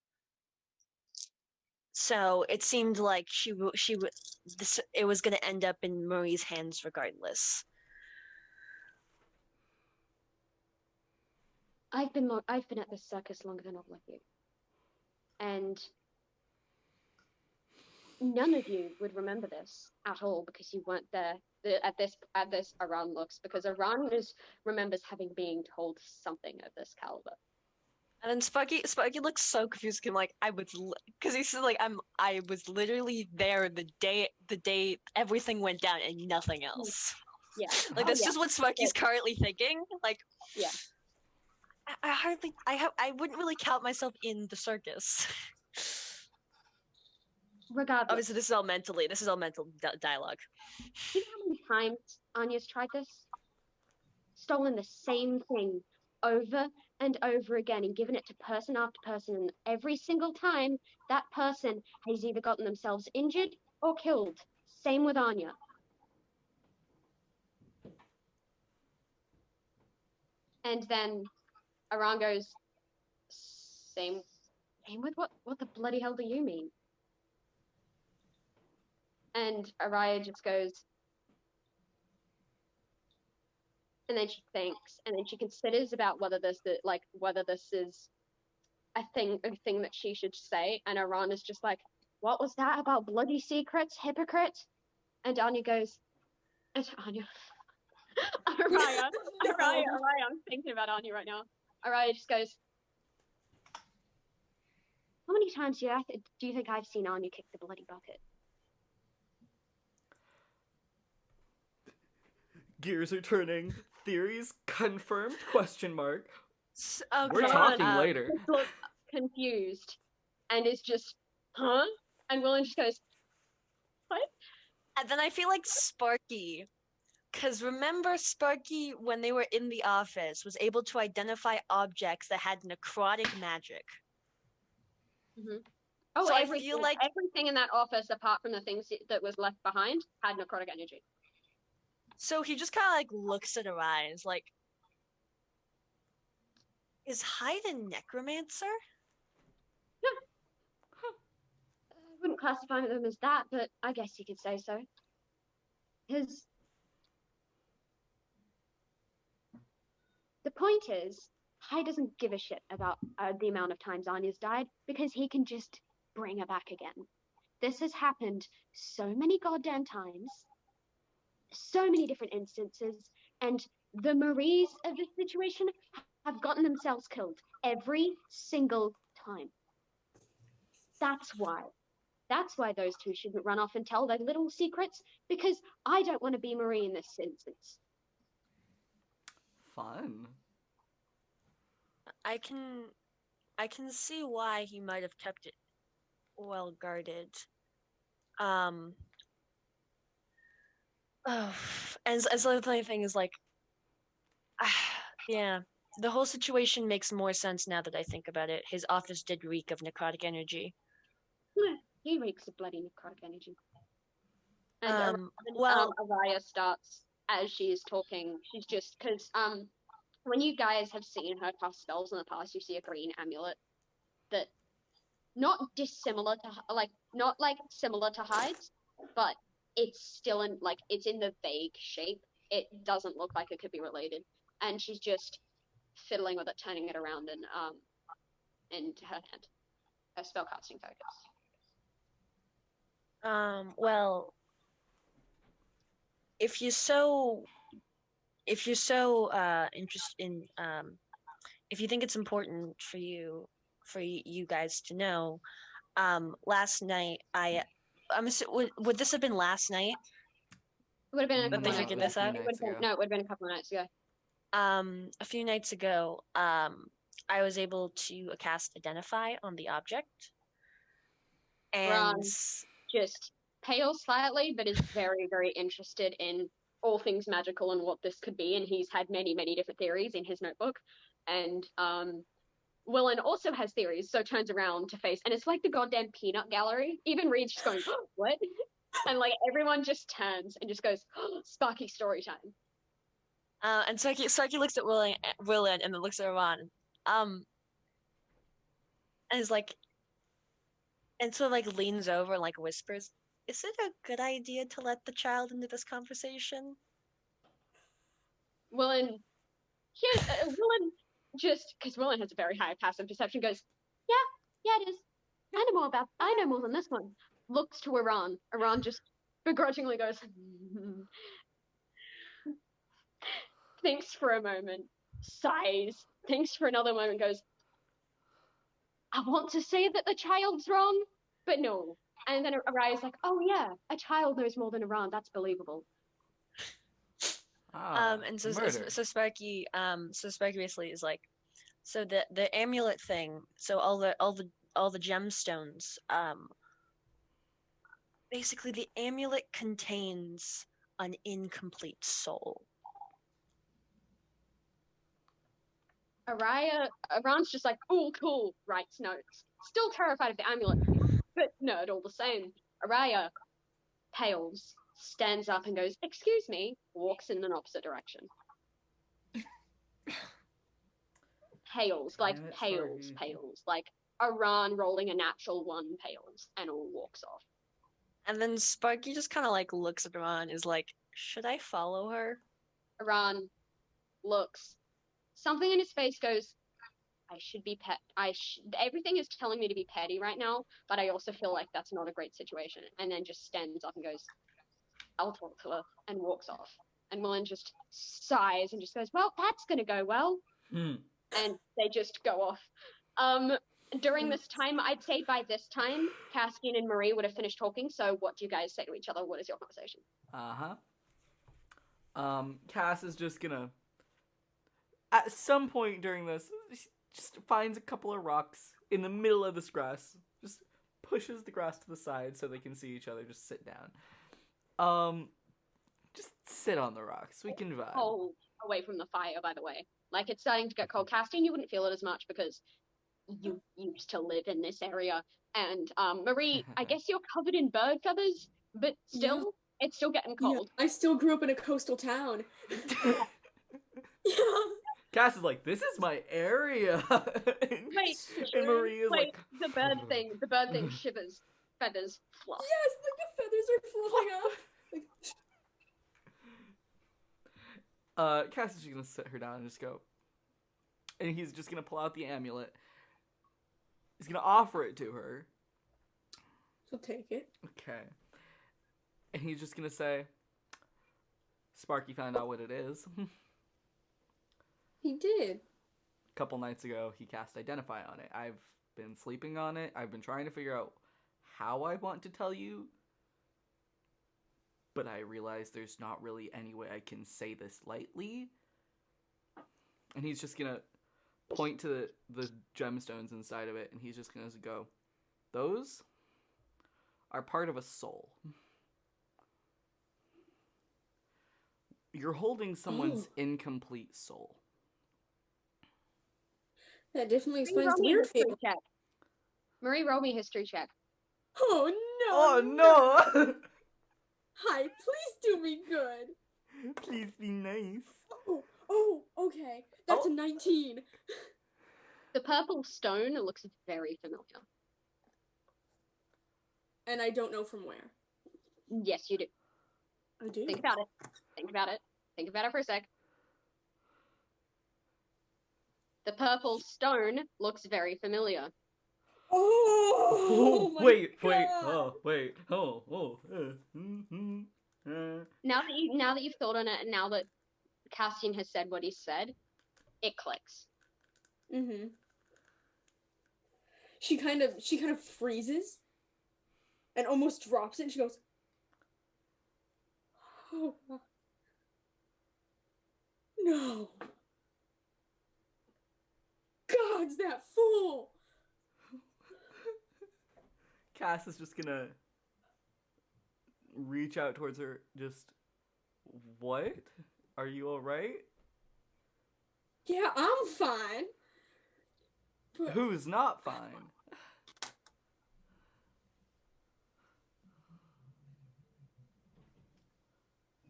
So it seemed like it was going to end up in Marie's hands regardless. I've been at this circus longer than all of you, and none of you would remember this at all because you weren't there at this. Aran looks, because Aran remembers having being told something of this caliber. And then Sparky looks so confused, because he said like I was literally there the day everything went down and nothing else. Yeah, like that's just what Sparky's currently thinking. Like, yeah, I wouldn't really count myself in the circus. Regardless, obviously this is all mental dialogue. Do you know how many times Anya's tried this? Stolen the same thing over and over again and given it to person after person, and every single time that person has either gotten themselves injured or killed. Same with Anya. And then Aran goes, same with what the bloody hell do you mean? And Araya just goes, and then she thinks, and then she considers about whether this is a thing that she should say. And Aran is just like, what was that about bloody secrets, hypocrite? And Anya goes, and Anya, Araya, I'm thinking about Anya right now. Araya just goes, how many times do you think I've seen Anya kick the bloody bucket? Gears are turning. Theories confirmed? Question mark. Okay. We're talking later. Looks confused and is just, huh? And Willen just goes, what? And then I feel like Sparky, because remember Sparky, when they were in the office, was able to identify objects that had necrotic magic. Mm-hmm. Oh, so everything, I feel like everything in that office, apart from the things that was left behind, had necrotic energy. So he just kind of like looks at her eyes, like, is Hyde a necromancer? Yeah. I wouldn't classify them as that, but I guess you could say so. The point is, Hyde doesn't give a shit about the amount of times Anya's died, because he can just bring her back again. This has happened so many goddamn times. So many different instances, and the Maries of this situation have gotten themselves killed every single time. That's why those two shouldn't run off and tell their little secrets, because I don't want to be Marie in this instance. Fun. I can see why he might have kept it well guarded. And the other thing is like, yeah, the whole situation makes more sense now that I think about it. His office did reek of necrotic energy. He reeks of bloody necrotic energy. And Araya starts, as she is talking, she's just, because when you guys have seen her cast spells in the past, you see a green amulet that not dissimilar to, not similar to Hyde's, but it's still it's in the vague shape. It doesn't look like it could be related. And she's just fiddling with it, turning it around into her hand. Her spellcasting focus. Well, if you're so interested in, if you think it's important for you guys to know, last night would this have been last night? It would have been that they figured this out? No, it would have been a couple of nights ago. A few nights ago, I was able to cast Identify on the object. And Ron just pale slightly, but is very, very interested in all things magical and what this could be. And he's had many, many different theories in his notebook. And Willen also has theories, so turns around to face, and it's like the goddamn peanut gallery. Even Reed's just going, oh, what? And everyone just turns and just goes, oh, Sparky story time. And Cirque looks at Willen and then looks at Ron. And is like, And so like leans over and like whispers, "Is it a good idea to let the child into this conversation?" Willen, Willen just, because Willen has a very high passive perception, goes, yeah, it is. I know more than this one. Looks to Iran. Iran just begrudgingly goes, thinks for a moment, sighs, thinks for another moment, goes, I want to say that the child's wrong, but no. And then Araya's like, oh yeah, a child knows more than Iran. That's believable. And so murder. Sparky basically is like, so the amulet thing, so all the gemstones, basically the amulet contains an incomplete soul. Iran's just like, oh, cool, writes notes. Still terrified of the amulet, but nerd all the same. Araya pales, stands up and goes, excuse me, walks in an opposite direction. Pales, like pales. Like Iran rolling a natural 1 pales and all walks off. And then Sparky just kind of like looks at Iran and is like, should I follow her? Iran looks. Something in his face goes, I should be everything is telling me to be petty right now, but I also feel like that's not a great situation. And then just stands up and goes, I'll talk to her, and walks off. And Mullen just sighs and just goes, well, that's going to go well. And they just go off. During this time, I'd say by this time, Caspian and Marie would have finished talking. So what do you guys say to each other? What is your conversation? Cass is just gonna, at some point during this, just finds a couple of rocks in the middle of this grass. Just pushes the grass to the side so they can see each other. Just sit down. Just sit on the rocks. We can vibe. Cold away from the fire, by the way. Like, it's starting to get cold. Castian, you wouldn't feel it as much because you used to live in this area. And Marie, I guess you're covered in bird feathers, but still, it's still getting cold. Yeah, I still grew up in a coastal town. Yeah. Cass is like, this is my area. And Marie is like, the bird thing shivers, feathers fluff. Yes, like the feathers are fluffing up. Cass is just gonna sit her down and just go, and he's just gonna pull out the amulet. He's gonna offer it to her. She'll take it. Okay. And he's just gonna say, Sparky found out what it is. He did. A couple nights ago, he cast Identify on it. I've been sleeping on it. I've been trying to figure out how I want to tell you, but I realize there's not really any way I can say this lightly. And he's just gonna point to the gemstones inside of it, and he's just gonna go, those are part of a soul. You're holding someone's incomplete soul. That definitely explains the weird feeling. Marie, roll me history check. Oh no! Oh no! Hi, please do me good. Please be nice. Oh, okay. That's a 19. The purple stone looks very familiar. And I don't know from where. Yes, you do. I do? Think about it. Think about it for a sec. The purple stone looks very familiar. Oh! Wait. Now that you've thought on it, and now that Castian has said what he said, it clicks. Mm-hmm. She kind of freezes and almost drops it, and she goes, oh no. God's that fool! Cass is just gonna reach out towards her, just, what? Are you alright? Yeah, I'm fine. But... Who's not fine?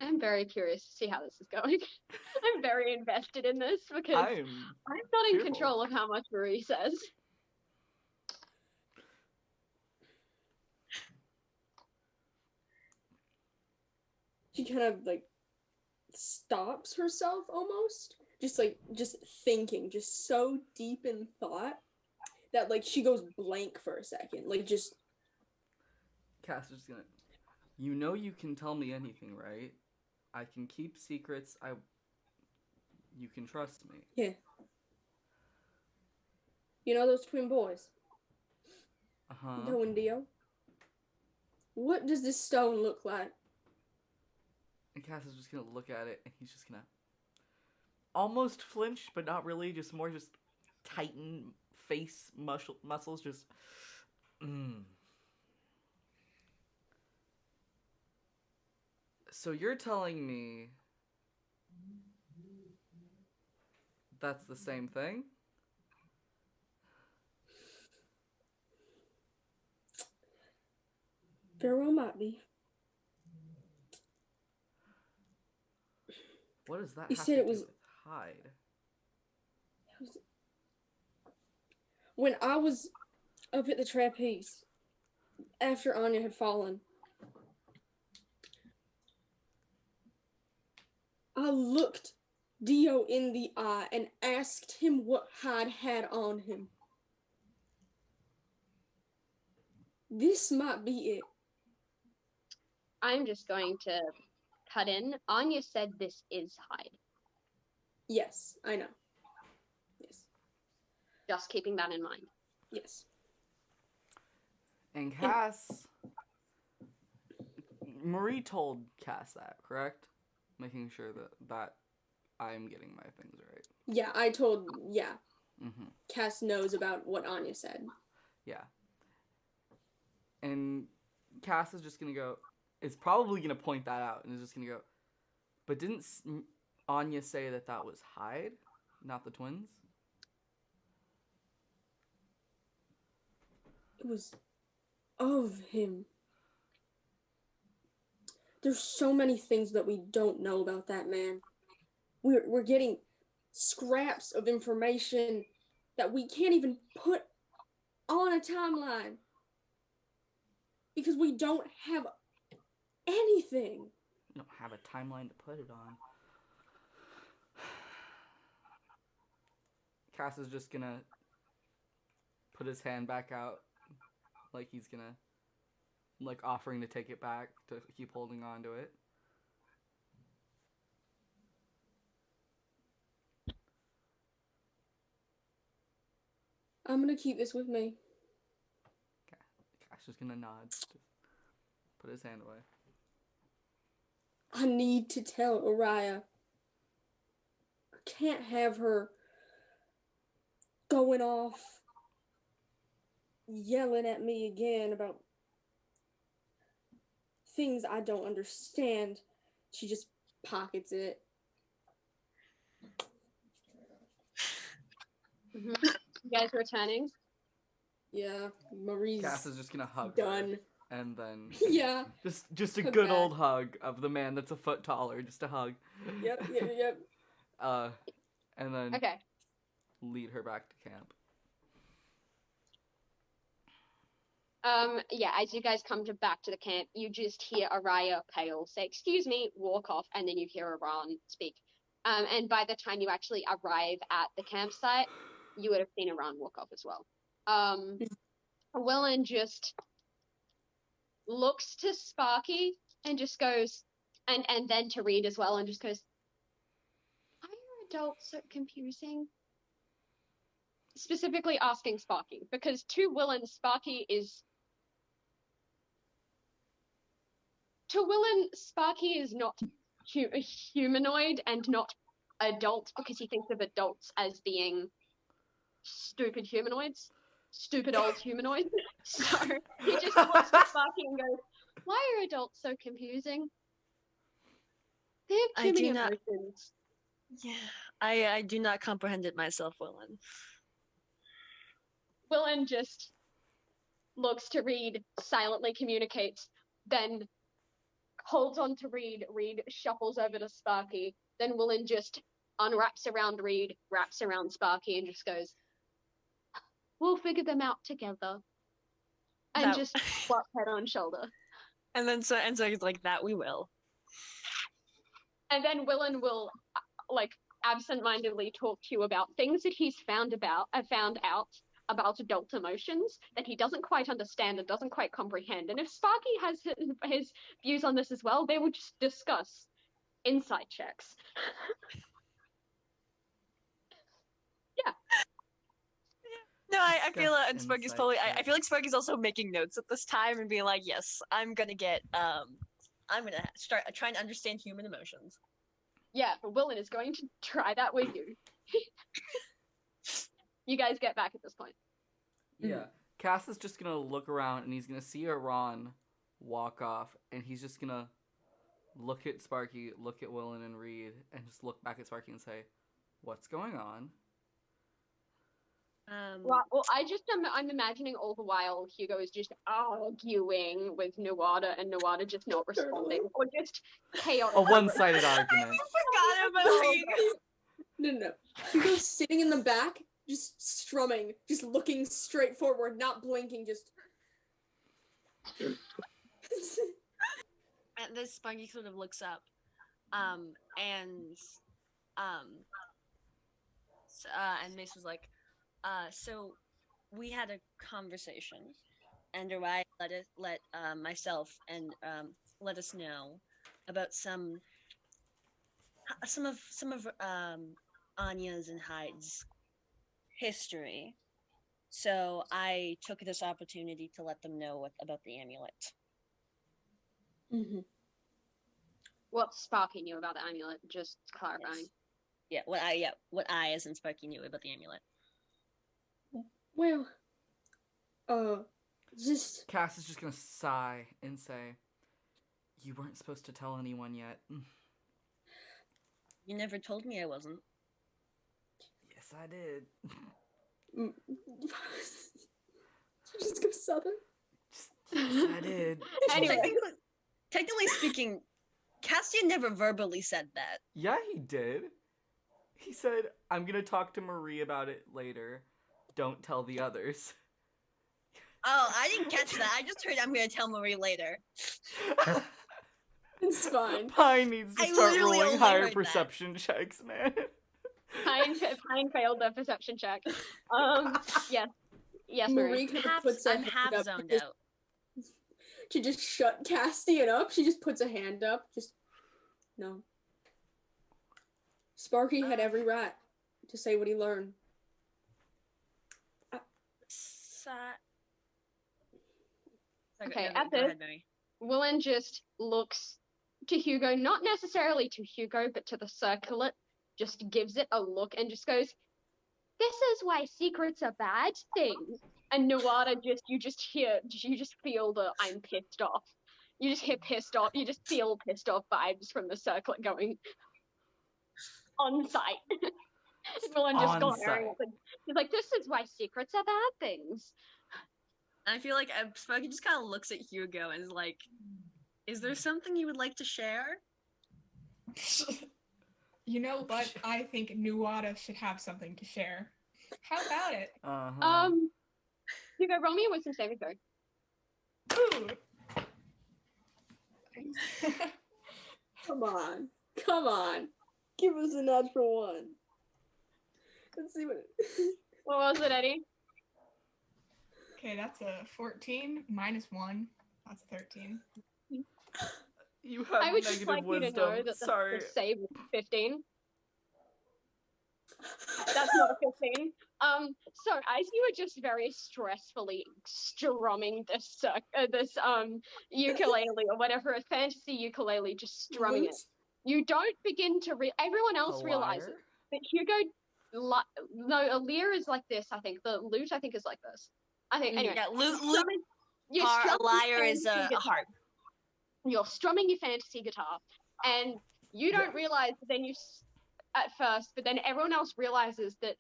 I'm very curious to see how this is going. I'm very invested in this because I'm not in control of how much Marie says. she kind of like stops herself almost, just thinking, just so deep in thought that like she goes blank for a second, like just. Cass is just gonna. You know you can tell me anything, right? I can keep secrets. You can trust me. Yeah. You know those twin boys? Do and Dio? What does this stone look like? And Cass is just gonna look at it, and he's just gonna almost flinch, but not really. Just more, just tighten face muscles. Just. So you're telling me that's the same thing? Very well might be. What does that You have said to it do was- with Hyde? When I was up at the trapeze, after Anya had fallen, I looked Dio in the eye and asked him what Hyde had on him. This might be it. I'm just going to cut in. Anya said this is Hyde. Yes, I know. Yes. Just keeping that in mind. Yes. And Cass... Marie told Cass that, correct? Making sure that I'm getting my things right. Yeah, I told, yeah. Mm-hmm. Cass knows about what Anya said. Yeah. And Cass is just going to go... Is probably going to point that out and is just going to go... But didn't Anya say that was Hyde, not the twins? It was of him. There's so many things that we don't know about that man. We're getting scraps of information that we can't even put on a timeline because we don't have anything. We don't have a timeline to put it on. Cass is just gonna put his hand back out, like he's gonna, like offering to take it back, to keep holding on to it. I'm gonna keep this with me. Cass is gonna nod, just put his hand away. I need to tell Araya. I can't have her going off, yelling at me again about things I don't understand. She just pockets it. Mm-hmm. You guys returning? Yeah, Marie's Cass is just gonna hug done. her, and then Yeah. just a Hug good back. old hug of the man that's a foot taller, just a hug. Yep. And then Okay. lead her back to camp. Yeah, as you guys come back to the camp, you just hear Araya Pale say, "Excuse me," walk off, and then you hear Iran speak. And by the time you actually arrive at the campsite, you would have seen Iran walk off as well. Willen just looks to Sparky and just goes, and then to Reed as well, and just goes, "Are your adults so confusing?" Specifically asking Sparky, because to Willen, Sparky is not humanoid and not adult, because he thinks of adults as being stupid humanoids, stupid old humanoids. So he just looks at Sparky and goes, "Why are adults so confusing? They have too many emotions." Yeah, I do not comprehend it myself, Willen. Willen just looks to Reed, silently communicates, then holds on to Reed. Reed shuffles over to Sparky. Then Willen just unwraps around Reed, wraps around Sparky, and just goes, "We'll figure them out together." And just claps head on shoulder. And so he's like, "That we will." And then Willen will, like, absentmindedly talk to you about things that he's found out about adult emotions that he doesn't quite understand and doesn't quite comprehend. And if Sparky has his views on this as well, they will just discuss insight checks. Yeah. No, I feel Discuss and Sparky's insight probably. I feel like checks. Sparky's also making notes at this time and being like, "Yes, I'm gonna start trying to understand human emotions." Yeah, but Willen is going to try that with you. You guys get back at this point. Yeah. Cass is just gonna look around and he's gonna see Iran walk off, and he's just gonna look at Sparky, look at Willen and Reed, and just look back at Sparky and say, "What's going on?" Well, I'm imagining all the while Hugo is just arguing with Nuada, and Nuada just not responding, or just chaos. A one-sided argument. I forgot about being. No. Hugo's sitting in the back, just strumming, just looking straight forward, not blinking, just. At this, Sparky sort of looks up, and Mace was like, so we had a conversation, and Uriah let myself and let us know about some of Anya's and Hyde's history. So I took this opportunity to let them know about the amulet. Mm-hmm. What Sparky knew about the amulet, just clarifying. Yes. What I as in Sparky knew about the amulet. Well, just... Cass is just gonna sigh and say, "You weren't supposed to tell anyone yet." You never told me I wasn't. Yes, I did. Just go southern. Yes, I did. Anyway. Technically speaking, Castian never verbally said that. Yeah, he did. He said, "I'm gonna talk to Marie about it later. Don't tell the others." Oh, I didn't catch that. I just heard I'm gonna tell Marie later. It's fine. Pine needs to I start literally rolling only higher heard that. perception checks, man. Pine failed the perception check. Yes, Marie Marie. kind of puts a I'm hand half up. zoned Just- out. She just shut Castian up. She just puts a hand up. Just no. Sparky had every right to say what he learned. Okay, go at this- ahead, Mary. Willen just looks to Hugo, not necessarily to Hugo, but to the circlet, just gives it a look and just goes, "This is why secrets are bad things." And Nuada you just feel the "I'm pissed off." You just hear pissed off, you just feel pissed off vibes from the circlet going on site. Willen just On glaring at them. He's like, "This is why secrets are bad things." I feel like Sparky just kind of looks at Hugo and is like, "Is there something you would like to share?" You know what? I think Nuada should have something to share. How about it? Uh-huh. Hugo, roll me a wisdom saving throw. Ooh. Come on. Give us a natural one. Let's see what it... What was it, Eddie? Okay, that's a 14 minus 1. That's a 13. You have I would negative just like wisdom. you to know that Sorry. the save was 15. That's not a 15. So as you were just very stressfully strumming this ukulele or whatever, a fantasy ukulele, just strumming it, you don't begin to everyone else realizes that Hugo, no, a lyre is like this, I think. The lute, I think, is like this. I think, anyway. Yeah, lute, You're a lyre is a fantasy harp. You're strumming your fantasy guitar, and you don't realize that then at first, but then everyone else realizes that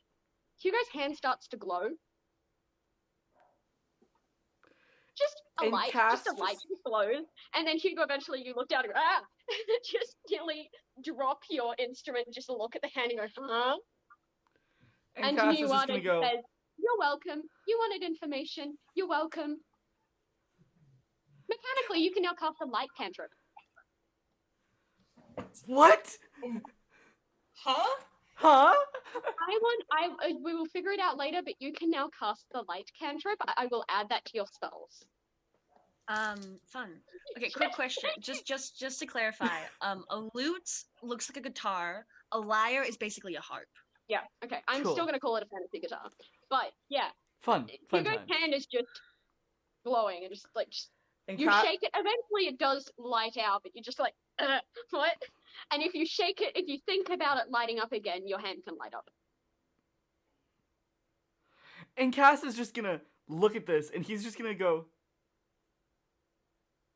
Hugo's hand starts to glow. Just a light just glows, and then Hugo, eventually you look down and go, just nearly drop your instrument, just look at the hand and go, huh? And Cass is you just gonna go, says, "You're welcome. You wanted information. You're welcome." Mechanically, you can now cast a light cantrip. What? Huh? Huh? We will figure it out later, but you can now cast the light cantrip. I will add that to your spells. Fun. Okay, quick question. Just to clarify. A lute looks like a guitar. A lyre is basically a harp. Yeah, okay. I'm Cool. still gonna call it a fantasy guitar. But yeah. Fun Hugo's times. hand is just glowing and just And you shake it, eventually it does light out, but you're just like, what? And if you shake it, if you think about it lighting up again, your hand can light up. And Cass is just gonna look at this, and he's just gonna go,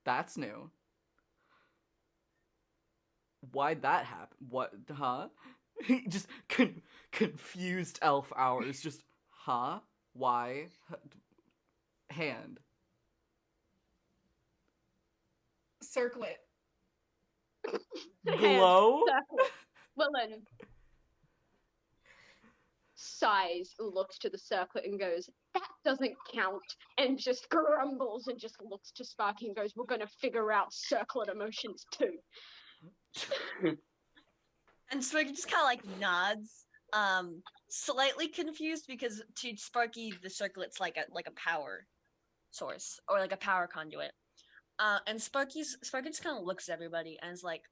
that's new. Why'd that happen? What, huh? Just confused elf hours, just, huh? Why? Hand. Circlet. Glow? Willen sighs, looks to the circlet and goes, that doesn't count, and just grumbles and just looks to Sparky and goes, we're gonna figure out circlet emotions too. And Sparky just kind of like nods, slightly confused because to Sparky the circlet's like a power source or like a power conduit. And Sparky just kind of looks at everybody and is like,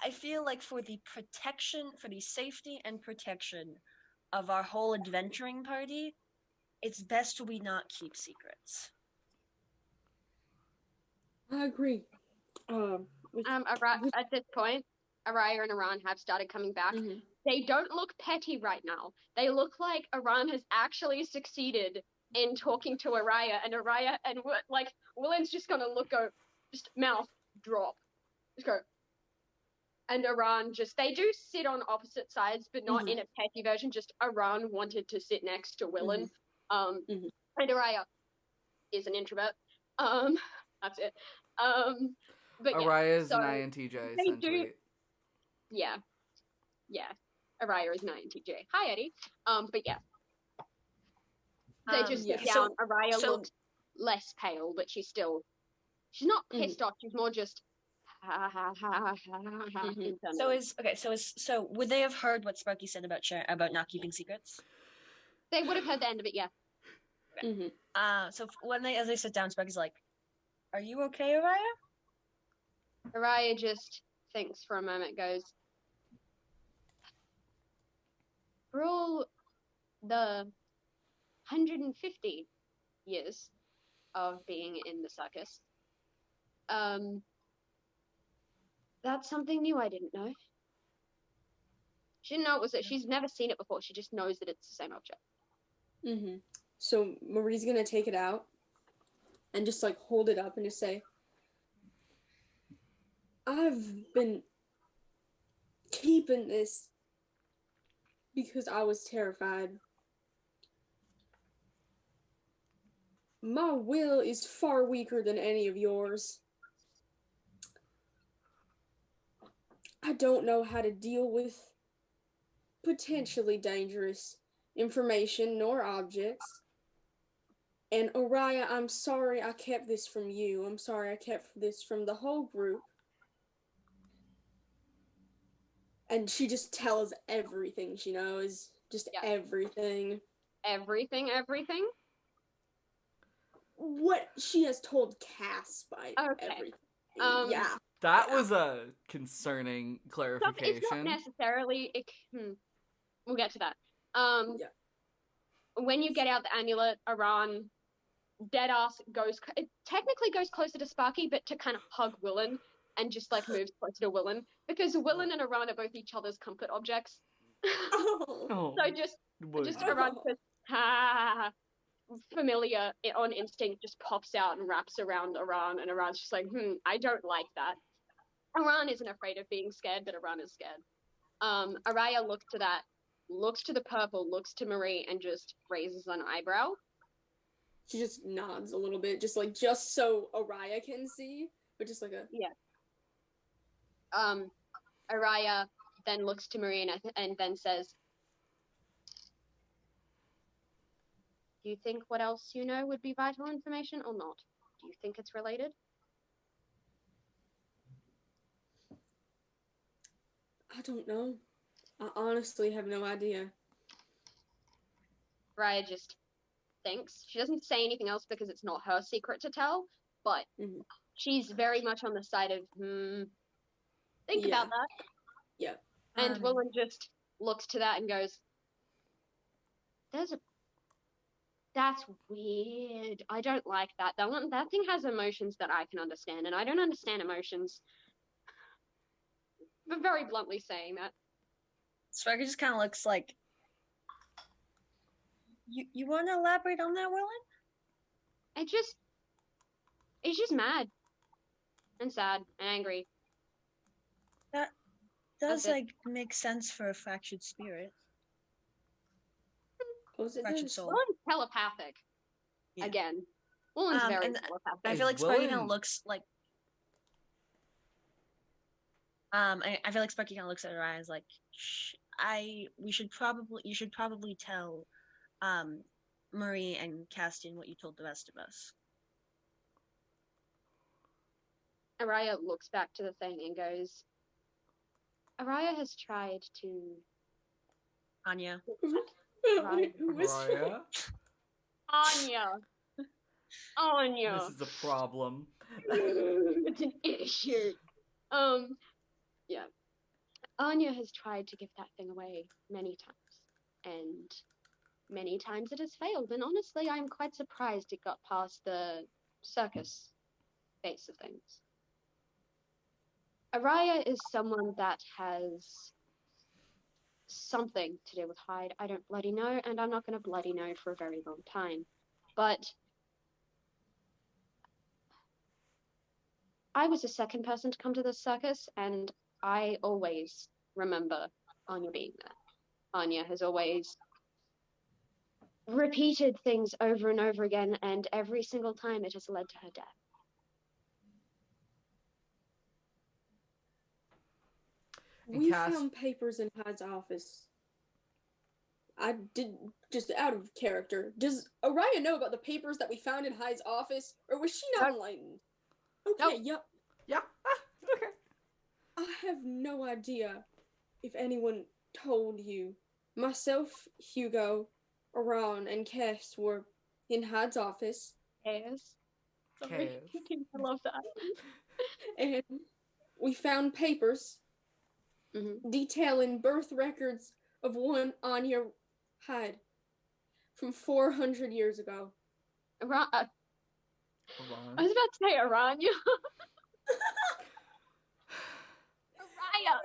I feel like for the safety and protection of our whole adventuring party, it's best we not keep secrets. I agree. At this point, Araya and Aran have started coming back. Mm-hmm. They don't look petty right now. They look like Aran has actually succeeded in talking to Araya, and Willen's just gonna just mouth drop, just go. And Aran they do sit on opposite sides, but not in a petty version. Just Aran wanted to sit next to Willen. And Araya is an introvert. That's it. But Araya is so an INTJ, they essentially. Yeah. Araya is an INTJ. Hi, Eddie. But yeah. They just sit down. Araya looks less pale, but she's not pissed off. She's more just So would they have heard what Sparky said about not keeping secrets? They would have heard the end of it, yeah. Okay. So as they sit down, Sparky's like, "Are you okay, Araya?" Araya just thinks for a moment, goes, for all the 150 years of being in the circus, that's something new I didn't know. She didn't know it was it. She's never seen it before. She just knows that it's the same object. So Marie's gonna take it out and just hold it up and just say, I've been keeping this because I was terrified. My will is far weaker than any of yours. I don't know how to deal with potentially dangerous information nor objects. And Araya, I'm sorry I kept this from you. I'm sorry I kept this from the whole group. And she just tells everything she knows. Just everything. Everything? What she has told Cass by everything. That was a concerning clarification. It's not necessarily... We'll get to that. When you get out the amulet, Aran, deadass technically goes closer to Sparky, but to kind of hug Willen and just moves closer to Willen, because Willen and Aran are both each other's comfort objects. So just Aran goes, familiar on instinct, just pops out and wraps around Aran, and Aran's just like, I don't like that. Aran isn't afraid of being scared, but Aran is scared. Araya looks to the purple, looks to Marie, and just raises an eyebrow. She just nods a little bit, just so Araya can see, but just a... Yeah. Araya then looks to Marie and then says, do you think what else you know would be vital information or not? Do you think it's related? I don't know. I honestly have no idea. Raya just thinks. She doesn't say anything else because it's not her secret to tell, but she's very much on the side of, think about that. Yeah. And Willen just looks to that and goes, that's weird. I don't like that. That thing has emotions that I can understand, and I don't understand emotions. But very bluntly saying that. Sparky just kind of looks like, you want to elaborate on that, Willen? It's just mad and sad and angry. That does make sense for a fractured spirit. Fractured soul. Willen's telepathic. Yeah. Again. Willen's very telepathic. I feel like Sparky kind of looks like I feel like Sparky kind of looks at her eyes like, you should probably tell Marie and Castian what you told the rest of us. Araya looks back to the thing and goes, Araya has tried to... Anya. Araya? Anya. This is a problem. It's an issue. Yeah. Anya has tried to give that thing away many times. And many times it has failed. And honestly, I'm quite surprised it got past the circus base of things. Araya is someone that has something to do with Hyde. I don't bloody know, and I'm not going to bloody know for a very long time. But I was the second person to come to this circus, and I always remember Anya being there. Anya has always repeated things over and over again, and every single time it has led to her death. We found papers in Hyde's office. I did, just out of character. Does Araya know about the papers that we found in Hyde's office, or was she not enlightened? Okay, Nope. Yeah. Okay. I have no idea if anyone told you. Myself, Hugo, Aran, and Cass were in Hyde's office. Cass. Sorry. I love that. And we found papers detailing birth records of one Anya Hyde from 400 years ago. I was about to say Aranya. Araya.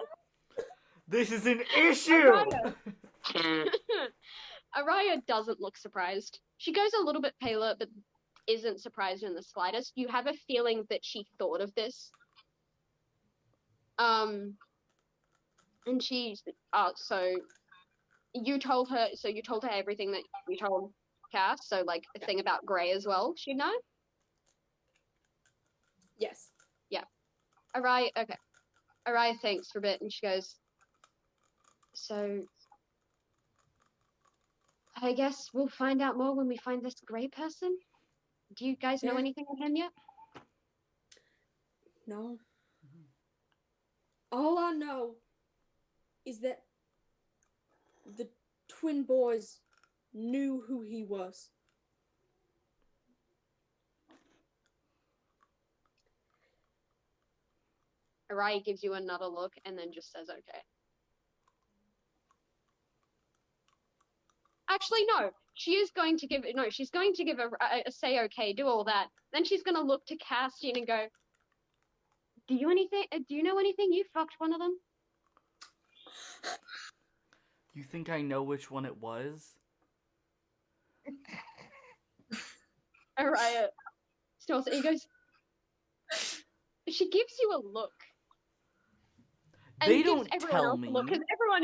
This is an issue. Araya doesn't look surprised. She goes a little bit paler, but isn't surprised in the slightest. You have a feeling that she thought of this. And she, so you told her everything that you told Cass, so like the thing about Grey as well, she'd know? Yes. Yeah. Araya thinks for a bit and she goes, so I guess we'll find out more when we find this Grey person? Do you guys know anything of him yet? No. All I know is that the twin boys knew who he was. Araya gives you another look and then just says, okay. Actually, no. She's going to give a say okay, do all that. Then she's going to look to Castian and go, do you know anything? You fucked one of them? You think I know which one it was? Araya snorts and he goes, she gives you a look. And they don't tell me. Because everyone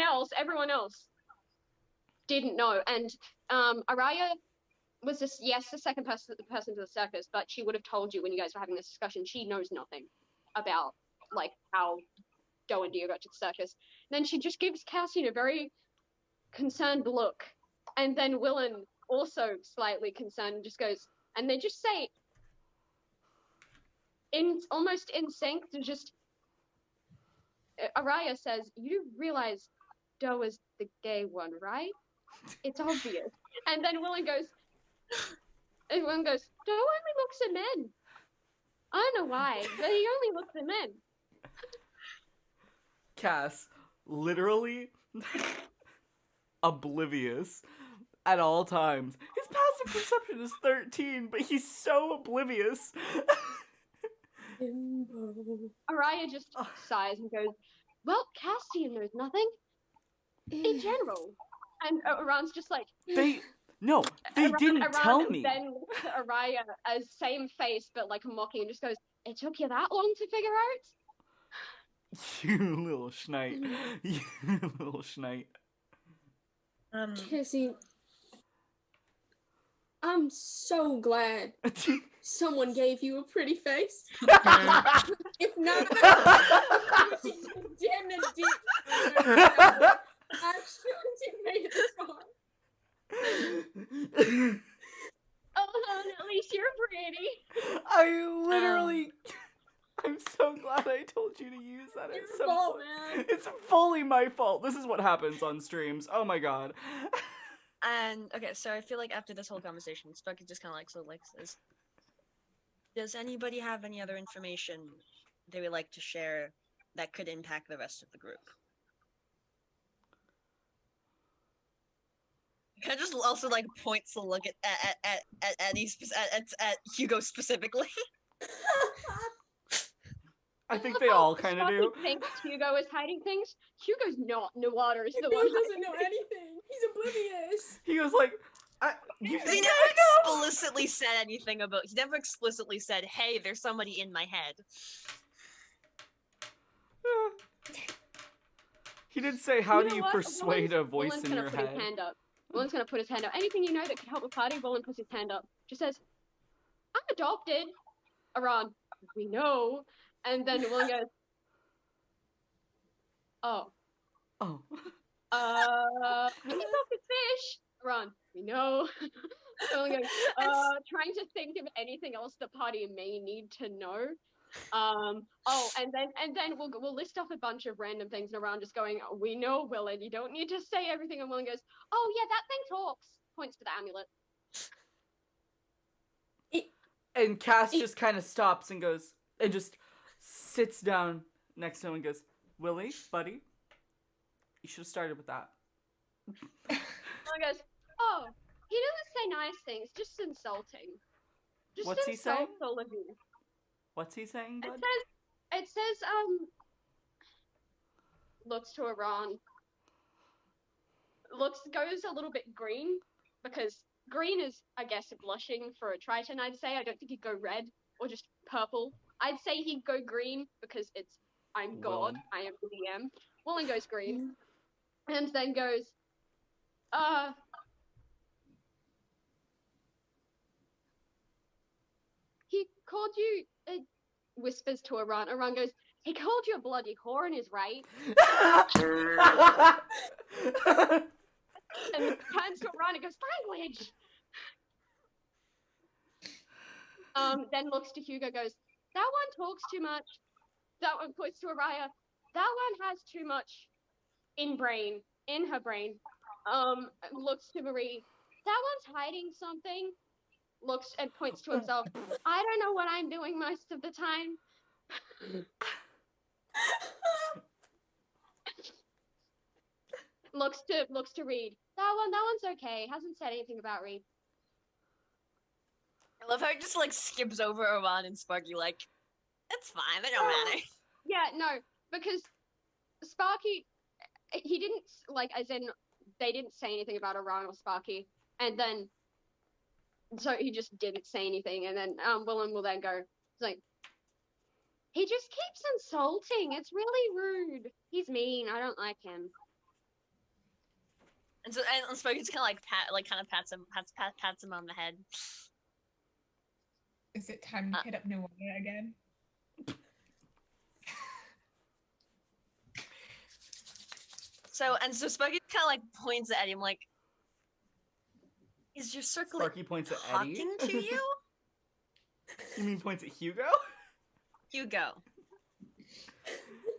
else didn't know. And Araya was the second person to the circus, but she would have told you when you guys were having this discussion. She knows nothing about like how Doe and Dio got to the circus. And then she just gives Cassian a very concerned look, and then Willen also slightly concerned and just goes, and they just say almost in sync, they're just, Araya says, "You do realize Doe is the gay one, right? It's obvious." And then Willem goes, Doe only looks at men. I don't know why, but he only looks at men. Cass, literally oblivious at all times. His passive perception is 13, but he's so oblivious. Araya just sighs and goes, "Well, Cassian knows nothing in general." And Iran's just like, They didn't tell me. Then looks at Araya as same face, but like mocking, and just goes, "It took you that long to figure out?" You little schneid. You little schneid. Cassie, I'm so glad someone gave you a pretty face. If not, damn it, I'm sure you made it this far. Oh, at least you're pretty. I'm so glad I told you to use that. Your fault, man. It's fully my fault. This is what happens on streams. Oh my god. And okay, so I feel like after this whole conversation, Sparky just kind of like says, "Does anybody have any other information they would like to share that could impact the rest of the group?" Kind of just also like points to look at Hugo specifically. I think they all kind of do. Thinks Hugo is hiding things. Hugo's not. Nowater is the Hugo one. doesn't know anything. He's oblivious. He was like, He never explicitly said anything about. He never explicitly said, "Hey, there's somebody in my head." He did say, "How You do know you what? persuade a voice Willen's in gonna your put head?" his hand up. Willen's gonna put his hand up. Anything you know that could help the party, Willen puts his hand up. Just says, "I'm adopted." Aran, we know. And then Willen goes, "Oh. Oh. He's adopted fish." Aran, we know. Willen goes, trying to think of anything else the party may need to know. And then we'll list off a bunch of random things, and Aran just going, "We know, Willen, you don't need to say everything." And Willen goes, "Oh yeah, that thing talks." Points to the amulet. And Cass just kind of stops and goes, and just sits down next to him and goes, "Willie, buddy, you should have started with that." Willen goes, "Oh, he doesn't say nice things, just insulting. Just What's he saying? insults all of you." What's he saying, bud? It says, looks to Iran, goes a little bit green, because green is, I guess, blushing for a Triton, I'd say. I don't think he'd go red, or just purple. I'd say he'd go green, because it's, I'm God, Willen. I am the DM. Willen goes green, and then goes, he called you, whispers to Iran. Iran goes, "He called you a bloody whore and is right." And turns to Iran and goes, "Language!" Then looks to Hugo, goes, "That one talks too much." That one points to Araya. "That one has too much in her brain." Looks to Marie. "That one's hiding something." Looks and points to himself. "I don't know what I'm doing most of the time." Looks to Reed. That one's okay. Hasn't said anything about Reed. I love how it just like skips over Iran and Sparky, like, it's fine, they don't matter. Yeah, no, because Sparky, he didn't, like, as in, they didn't say anything about Iran or Sparky, and then, so he just didn't say anything, and then Willem will then go, like, "He just keeps insulting. It's really rude. He's mean. I don't like him." And so and Sparky just kind of pats him on the head. Is it time to hit up New Orleans again? So Sparky kind of like points at him, like, "Is your circle Sparky points at Eddie. talking to you?" You mean points at Hugo? Hugo.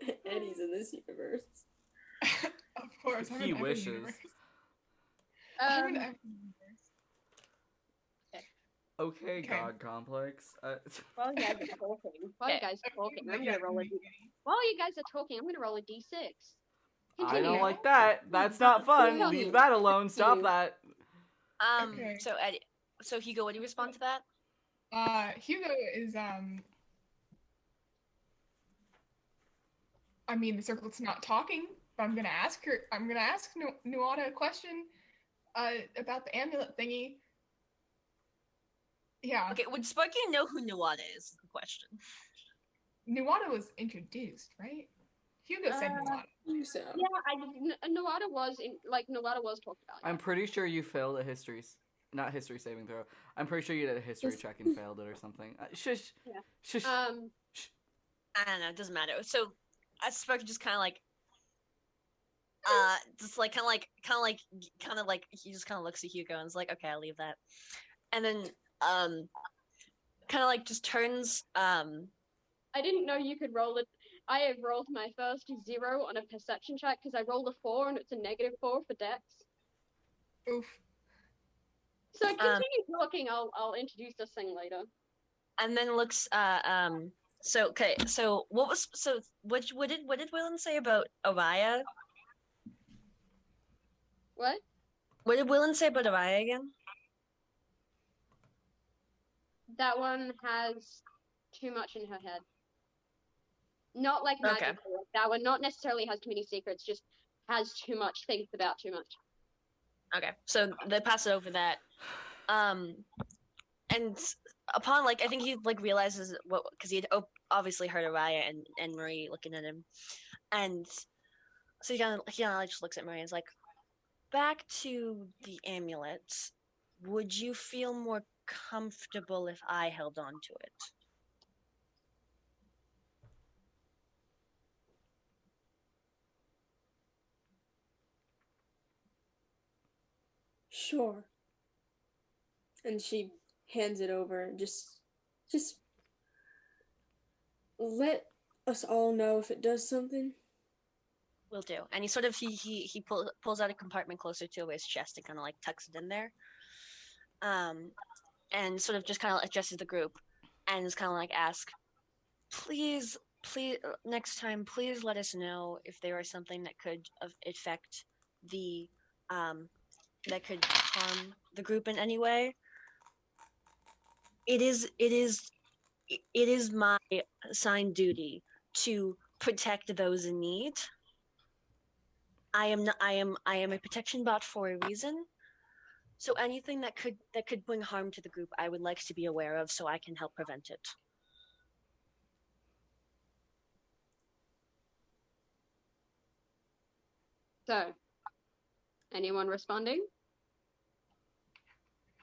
Eddie's in this universe. Of course. I'm He in every wishes. universe. I'm in Um, every universe. Okay, Okay. God complex. while you guys are talking, while you guys are talking, I'm gonna roll a d6. I Continue. don't like that. That's not fun. Continue. Leave that alone. Stop Continue. that. Okay. So Eddie, so Hugo, what do you respond to that? Hugo is I mean, the circle's not talking, but I'm gonna ask her. I'm gonna ask Nuada a question about the amulet thingy. Yeah, Okay, would Sparky know who Nuada is the question. Nuada was introduced, right? Hugo said Nuada. So. Yeah, Noada was talked about. I'm pretty sure you failed a not history saving throw. I'm pretty sure you did a history check and failed it or something. Shush. Yeah. Shush. I don't know. It doesn't matter. So, Sparky just kind of like, he just kind of looks at Hugo and is like, okay, I'll leave that. And then, kind of like just turns. I didn't know you could roll it. I have rolled my first 0 on a perception check because I rolled a 4 and it's a -4 for Dex. Oof. So continue talking. I'll introduce this thing later. And then looks. So okay. So what did Willen say about Araya? What? What did Willen say about Araya again? That one has too much in her head. Not like magical. Okay. That one not necessarily has too many secrets, just has too much, thinks about too much. Okay, so they pass it over that. And upon I think he realizes what, because he had obviously heard Araya and Marie looking at him, and so he just looks at Marie and is like, back to the amulet. Would you feel more comfortable if I held on to it? Sure. And she hands it over and just let us all know if it does something. Will do. And he pulls out a compartment closer to his chest and kind of tucks it in there. And sort of just kind of addresses the group and is kind of ask, please, next time, please let us know if there is something that could affect the, that could harm the group in any way. It is my assigned duty to protect those in need. I am a protection bot for a reason. So anything that could bring harm to the group, I would like to be aware of so I can help prevent it. So, anyone responding?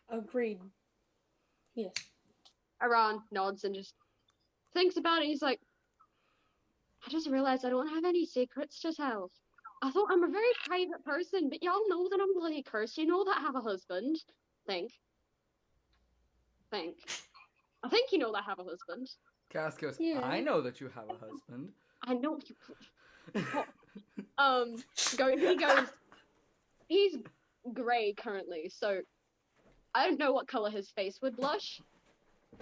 Agreed. Yes. Aran nods and just thinks about it. He's like, I just realized I don't have any secrets to tell. I thought I'm a very private person, but y'all know that I'm bloody cursed. You know that I have a husband. Think. I think you know that I have a husband. Cass goes, Yeah. I know that you have a husband. I know you. He goes. He's grey currently, so I don't know what color his face would blush.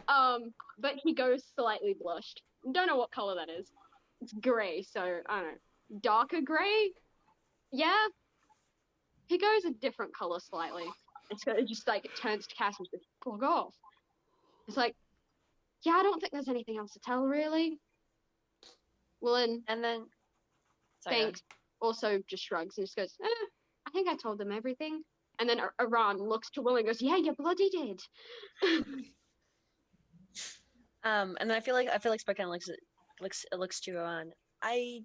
But he goes slightly blushed. Don't know what color that is. It's grey, so I don't know. Darker grey? Yeah. He goes a different color slightly. It's just it turns to Cass and just fuck off. It's like, yeah, I don't think there's anything else to tell, really. Willen And then thanks. Also just shrugs and just goes, I think I told them everything. And then Aran looks to Willen and goes, yeah, you bloody did. And then I feel like Spike kind of looks to Aran. I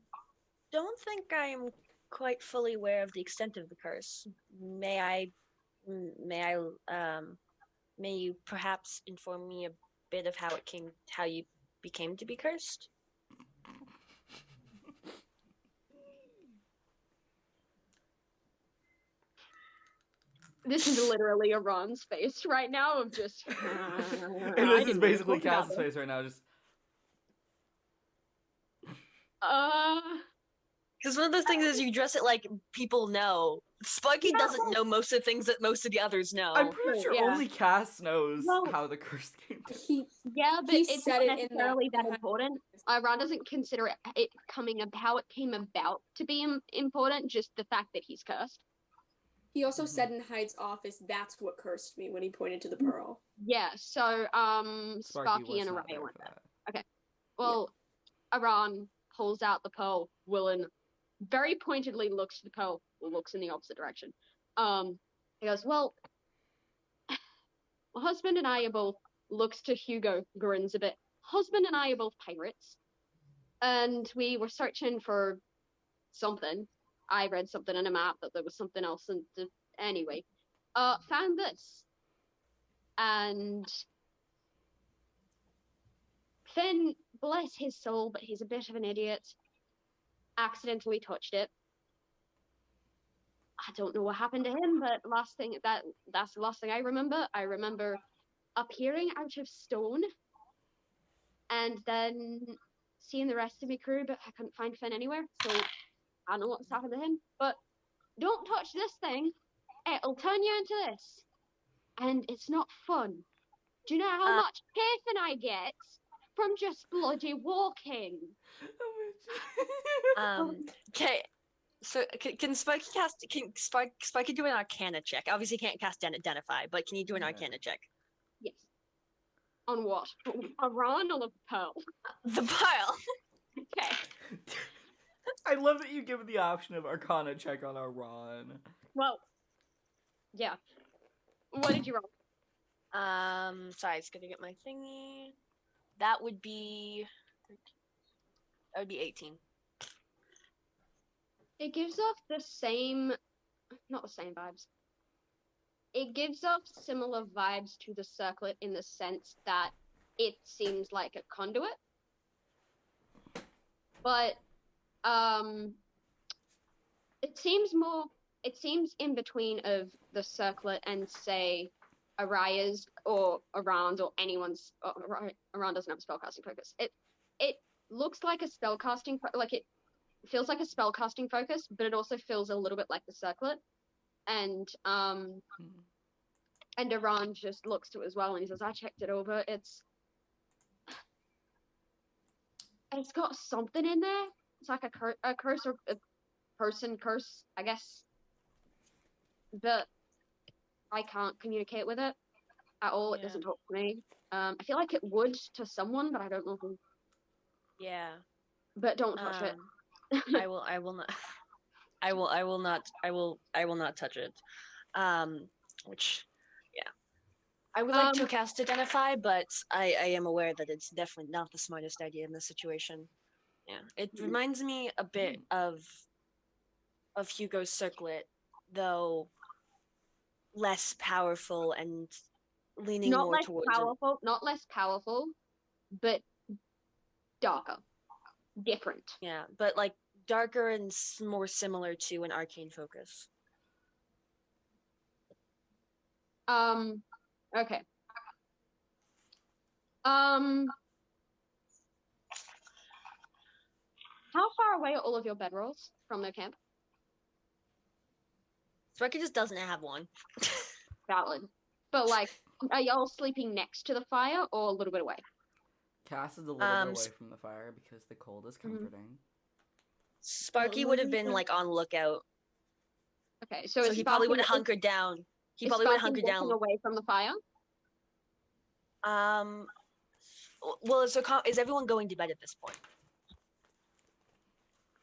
don't think I'm quite fully aware of the extent of the curse. May you perhaps inform me a bit of how you became to be cursed? This is literally Aran's face right now of just. And this is basically Cass's face right now, just. Because one of the things is you dress it like people know. Sparky doesn't know most of the things that most of the others know. I'm pretty sure yeah. only Cass knows Well, how the curse came to. Yeah, but He it's said not it in necessarily that the- important. Ron doesn't consider it how it came about to be important, just the fact that he's cursed. He also said in Hyde's office, "That's what cursed me," when he pointed to the pearl. Yeah, so Sparky was and not Araya there went for there. that. Well, Aran pulls out the pearl. Willen very pointedly looks to the pearl, looks in the opposite direction. He goes, well, my husband and I are both, looks to Hugo, grins a bit. Husband and I are both pirates. And we were searching for something. I read something in a map that there was something else. And anyway, found this. And Finn, bless his soul, but he's a bit of an idiot, accidentally touched it. I don't know what happened to him, but that's the last thing I remember. I remember appearing out of stone and then seeing the rest of my crew, but I couldn't find Finn anywhere, so I don't know what's happened to him. But don't touch this thing. It'll turn you into this. And it's not fun. Do you know how much caffeine I get from just bloody walking? Okay. So can Spiky cast? Can Spiky do an Arcana check? Obviously, he can't cast Identify, but can you do an Arcana check? Yes. On what? A Ron or a pearl? The pile. Okay. I love that you give the option of Arcana check on our Ron. Well, yeah. What did you roll? Sorry, it's gonna get my thingy. That would be 18. It gives off the same, not the same vibes. It gives off similar vibes to the circlet in the sense that it seems like a conduit. But, it seems in between of the circlet and, say, Araya's or Aran's or anyone's. Aran doesn't have a spellcasting focus. It looks like a spellcasting, like it feels like a spellcasting focus, but it also feels a little bit like the circlet. And Aran just looks to it as well, and he says, "I checked it over. It's got something in there. It's like a curse or a person curse, I guess. But I can't communicate with it at all. It doesn't talk to me. I feel like it would to someone, but I don't know who. Yeah. But don't touch it. I will not. I will not touch it. Which, yeah. I would like to cast Identify, but I am aware that it's definitely not the smartest idea in this situation. Yeah. It reminds me a bit of Hugo's circlet, though less powerful and leaning not more less towards powerful, not less powerful, but darker. Different. Yeah, but like darker and more similar to an arcane focus. Okay. How far away are all of your bedrolls from their camp? Sparky just doesn't have one. Valid. But like, are y'all sleeping next to the fire or a little bit away? Cass is a little bit away from the fire because the cold is comforting. Sparky would have been like on lookout. Okay, so he probably would have hunkered down. He probably would have hunkered down away from the fire. Well, is everyone going to bed at this point?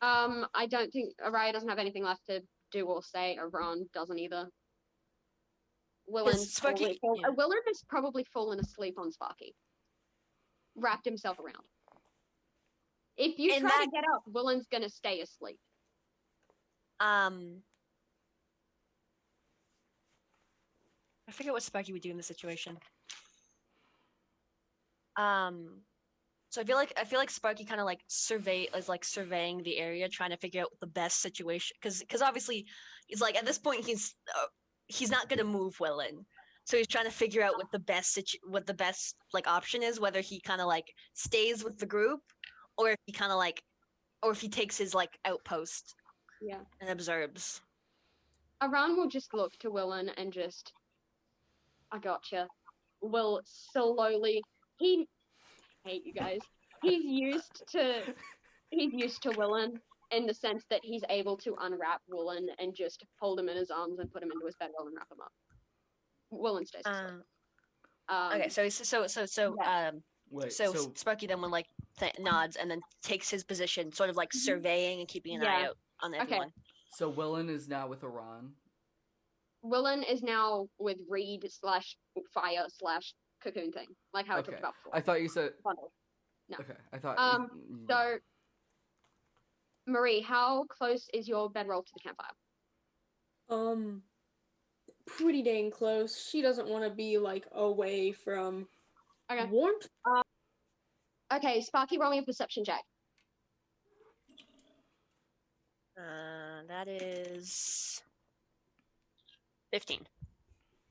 I don't think Araya doesn't have anything left to do or say. Or Ron doesn't either. Willard has probably fallen asleep on Sparky. Wrapped himself around. If you try to get up, Willen's gonna stay asleep. I forget what Sparky would do in this situation. So I feel like Sparky kind of like surveying the area, trying to figure out the best situation, because obviously he's like at this point he's not gonna move Willen, so he's trying to figure out what the best like option is, whether he kind of like stays with the group or if he kind of like or if he takes his like outpost. Yeah. And observes. Aran will just look to Willen and just, I gotcha. Will slowly, I hate you guys. He's used to Willen in the sense that he's able to unwrap Willen and just hold him in his arms and put him into his bedroll and wrap him up. Willen stays asleep. Okay, Wait, so Sparky then like nods and then takes his position, sort of like surveying and keeping an eye out on everyone. So Willen is now with Aran. Willen is now with Reed/fire/cocoon thing, like how I talked about before. I thought you said. Bundle. No. Okay, I thought. So, Marie, how close is your bedroll to the campfire? Pretty dang close. She doesn't want to be like away from warmth. Okay, Sparky, roll me a perception check. That is 15.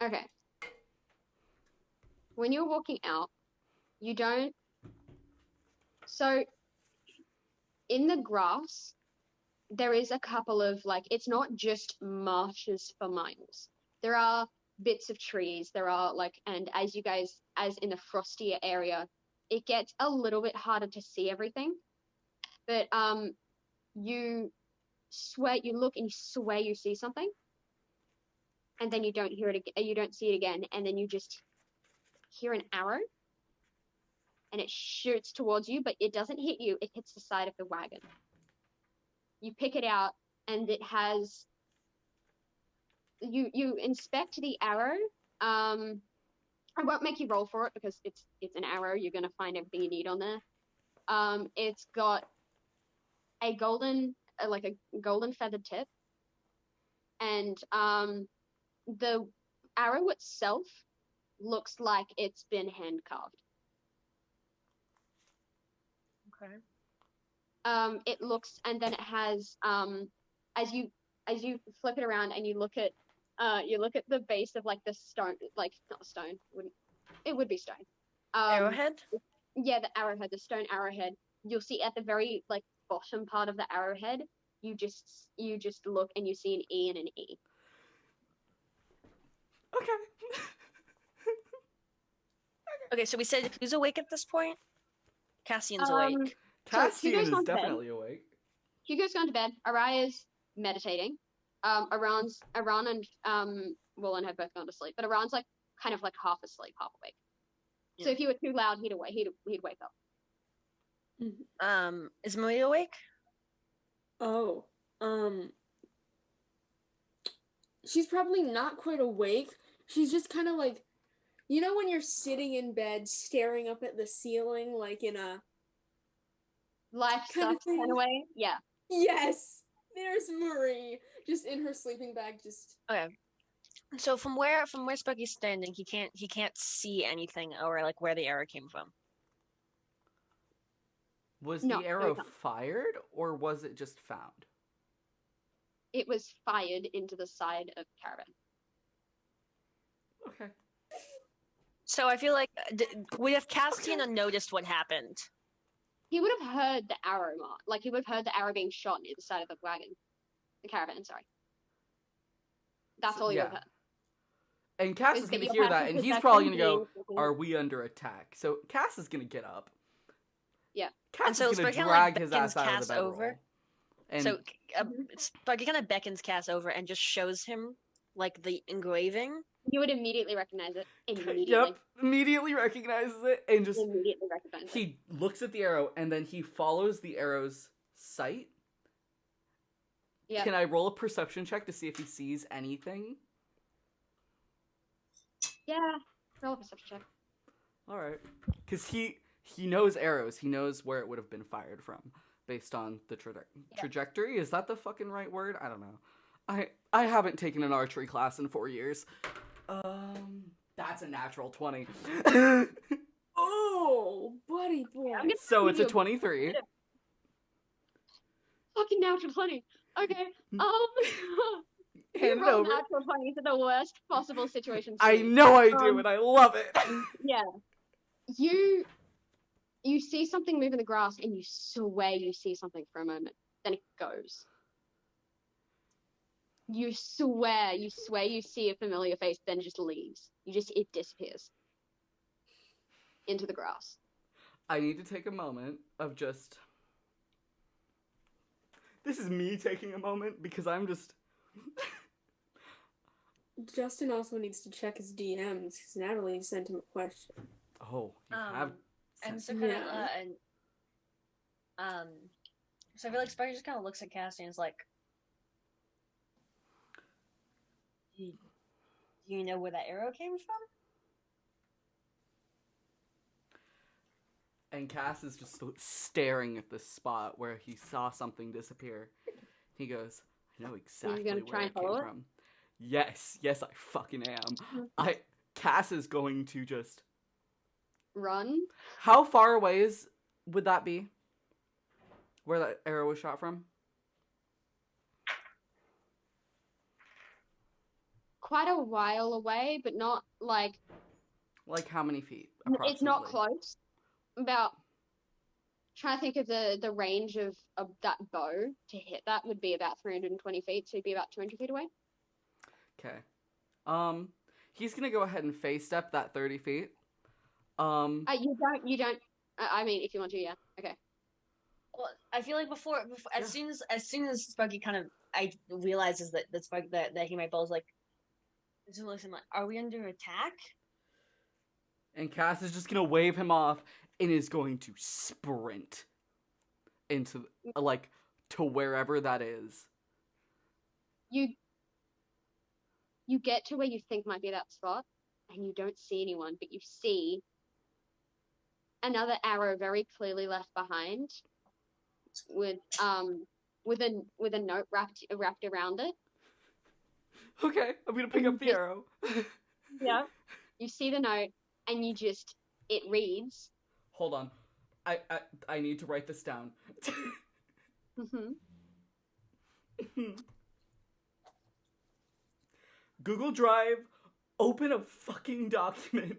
Okay. When you're walking out, you don't. So, in the grass, there is a couple of it's not just marshes for miles. There are bits of trees. There are and as in the frostier area, it gets a little bit harder to see everything. But you look and you swear you see something, and then you don't hear it again. You don't see it again, and then you just hear an arrow, and it shoots towards you, but it doesn't hit you. It hits the side of the wagon. You pick it out, and it has. You inspect the arrow. I won't make you roll for it because it's an arrow. You're gonna find everything you need on there. It's got a golden feathered tip, and the arrow itself looks like it's been hand carved. Okay. It looks, and then it has as you flip it around and you look at the base of the stone, not stone, it would be stone. Arrowhead? Yeah, the arrowhead, the stone arrowhead. You'll see at the very bottom part of the arrowhead, you just look and you see an E and an E. Okay. Okay, so we said who's awake at this point? Cassian's awake. Cassian is definitely awake. Hugo's gone to bed. Araya's meditating. Aran and Willen have both gone to sleep, but Aran's kind of half asleep, half awake. Yeah. So if you were too loud, he'd wake up. Is Maria awake? Oh, she's probably not quite awake. She's just kind of when you're sitting in bed staring up at the ceiling, in a life sucks kind of way. Yeah. Yes. There's Marie, just in her sleeping bag, just. Okay. So from where Sparky's standing, he can't see anything or where the arrow came from. Was the arrow fired or was it just found? It was fired into the side of the caravan. Okay. So I feel would have Castian noticed what happened? He would have heard the arrow mark. He would have heard the arrow being shot near the side of the wagon. The caravan, sorry. That's all he would have heard. And Cass is going to hear that, and he's probably going to go, "Are we under attack?" So Cass is going to get up. Yeah. Cass is going to drag his ass out of the bedroll. Over. And so Sparky kind of beckons Cass over and just shows him the engraving. You would immediately recognize it. Yep, immediately recognizes it and just immediately recognizes it. He looks at the arrow and then he follows the arrow's sight. Yeah. Can I roll a perception check to see if he sees anything? Yeah, roll a perception check. All right, because he knows arrows. He knows where it would have been fired from, based on the trajectory. Is that the fucking right word? I don't know. I haven't taken an archery class in 4 years. That's a natural 20. Oh, buddy boy. So it's a 23. Fucking natural 20. Okay. Hand it over. Natural 20s are the worst possible situations. I know I do, and I love it. Yeah. You you see something move in the grass, and you swear you see something for a moment. Then it goes. You swear you see a familiar face, then it just leaves. It disappears into the grass. I need to take a moment of just... This is me taking a moment because I'm just... Justin also needs to check his DMs because Natalie sent him a question. Oh, you have... And so Yeah. so I feel like Sparky just kind of looks at Cassie and is like, do you know where that arrow came from? And Cass is just staring at this spot where he saw something disappear. He goes, I know exactly gonna where try it and came follow it? from. Yes, I fucking am. Cass is going to just... Run. How far away would that be? Where that arrow was shot from? Quite a while away, but not like... Like how many feet, approximately? It's not close. About... Trying to think of the range of that bow to hit that would be about 320 feet, so it'd be about 200 feet away. Okay. He's gonna go ahead and face step that 30 feet. You don't. I mean, if you want to, yeah. Okay. Well, I feel like before as soon as Sparky kind of realizes that Sparky that he might bowl, like, listen, like, are we under attack? And Cass is just gonna wave him off and is going to sprint into to wherever that is. You get to where you think might be that spot, and you don't see anyone, but you see another arrow very clearly left behind, with a note wrapped around it. Okay, I'm gonna pick up the arrow. Yeah. You see the note, and it reads. Hold on, I need to write this down. Google Drive, open a fucking document.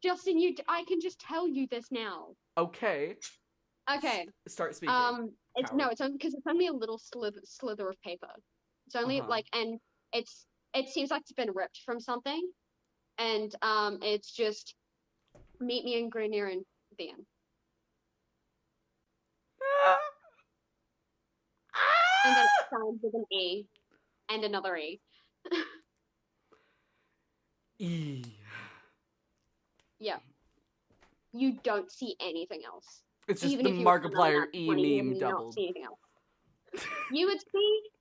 Justin, I can just tell you this now. Okay. Okay. Start speaking. It's only because it's only a little slither of paper. It's only and it seems like it's been ripped from something, and it's just meet me in Grenier and the end. And then it's signed with an E and another E. E. Yeah. You don't see anything else. It's just Even the if you were Markiplier on E that 20, meme you would doubled. not see anything else.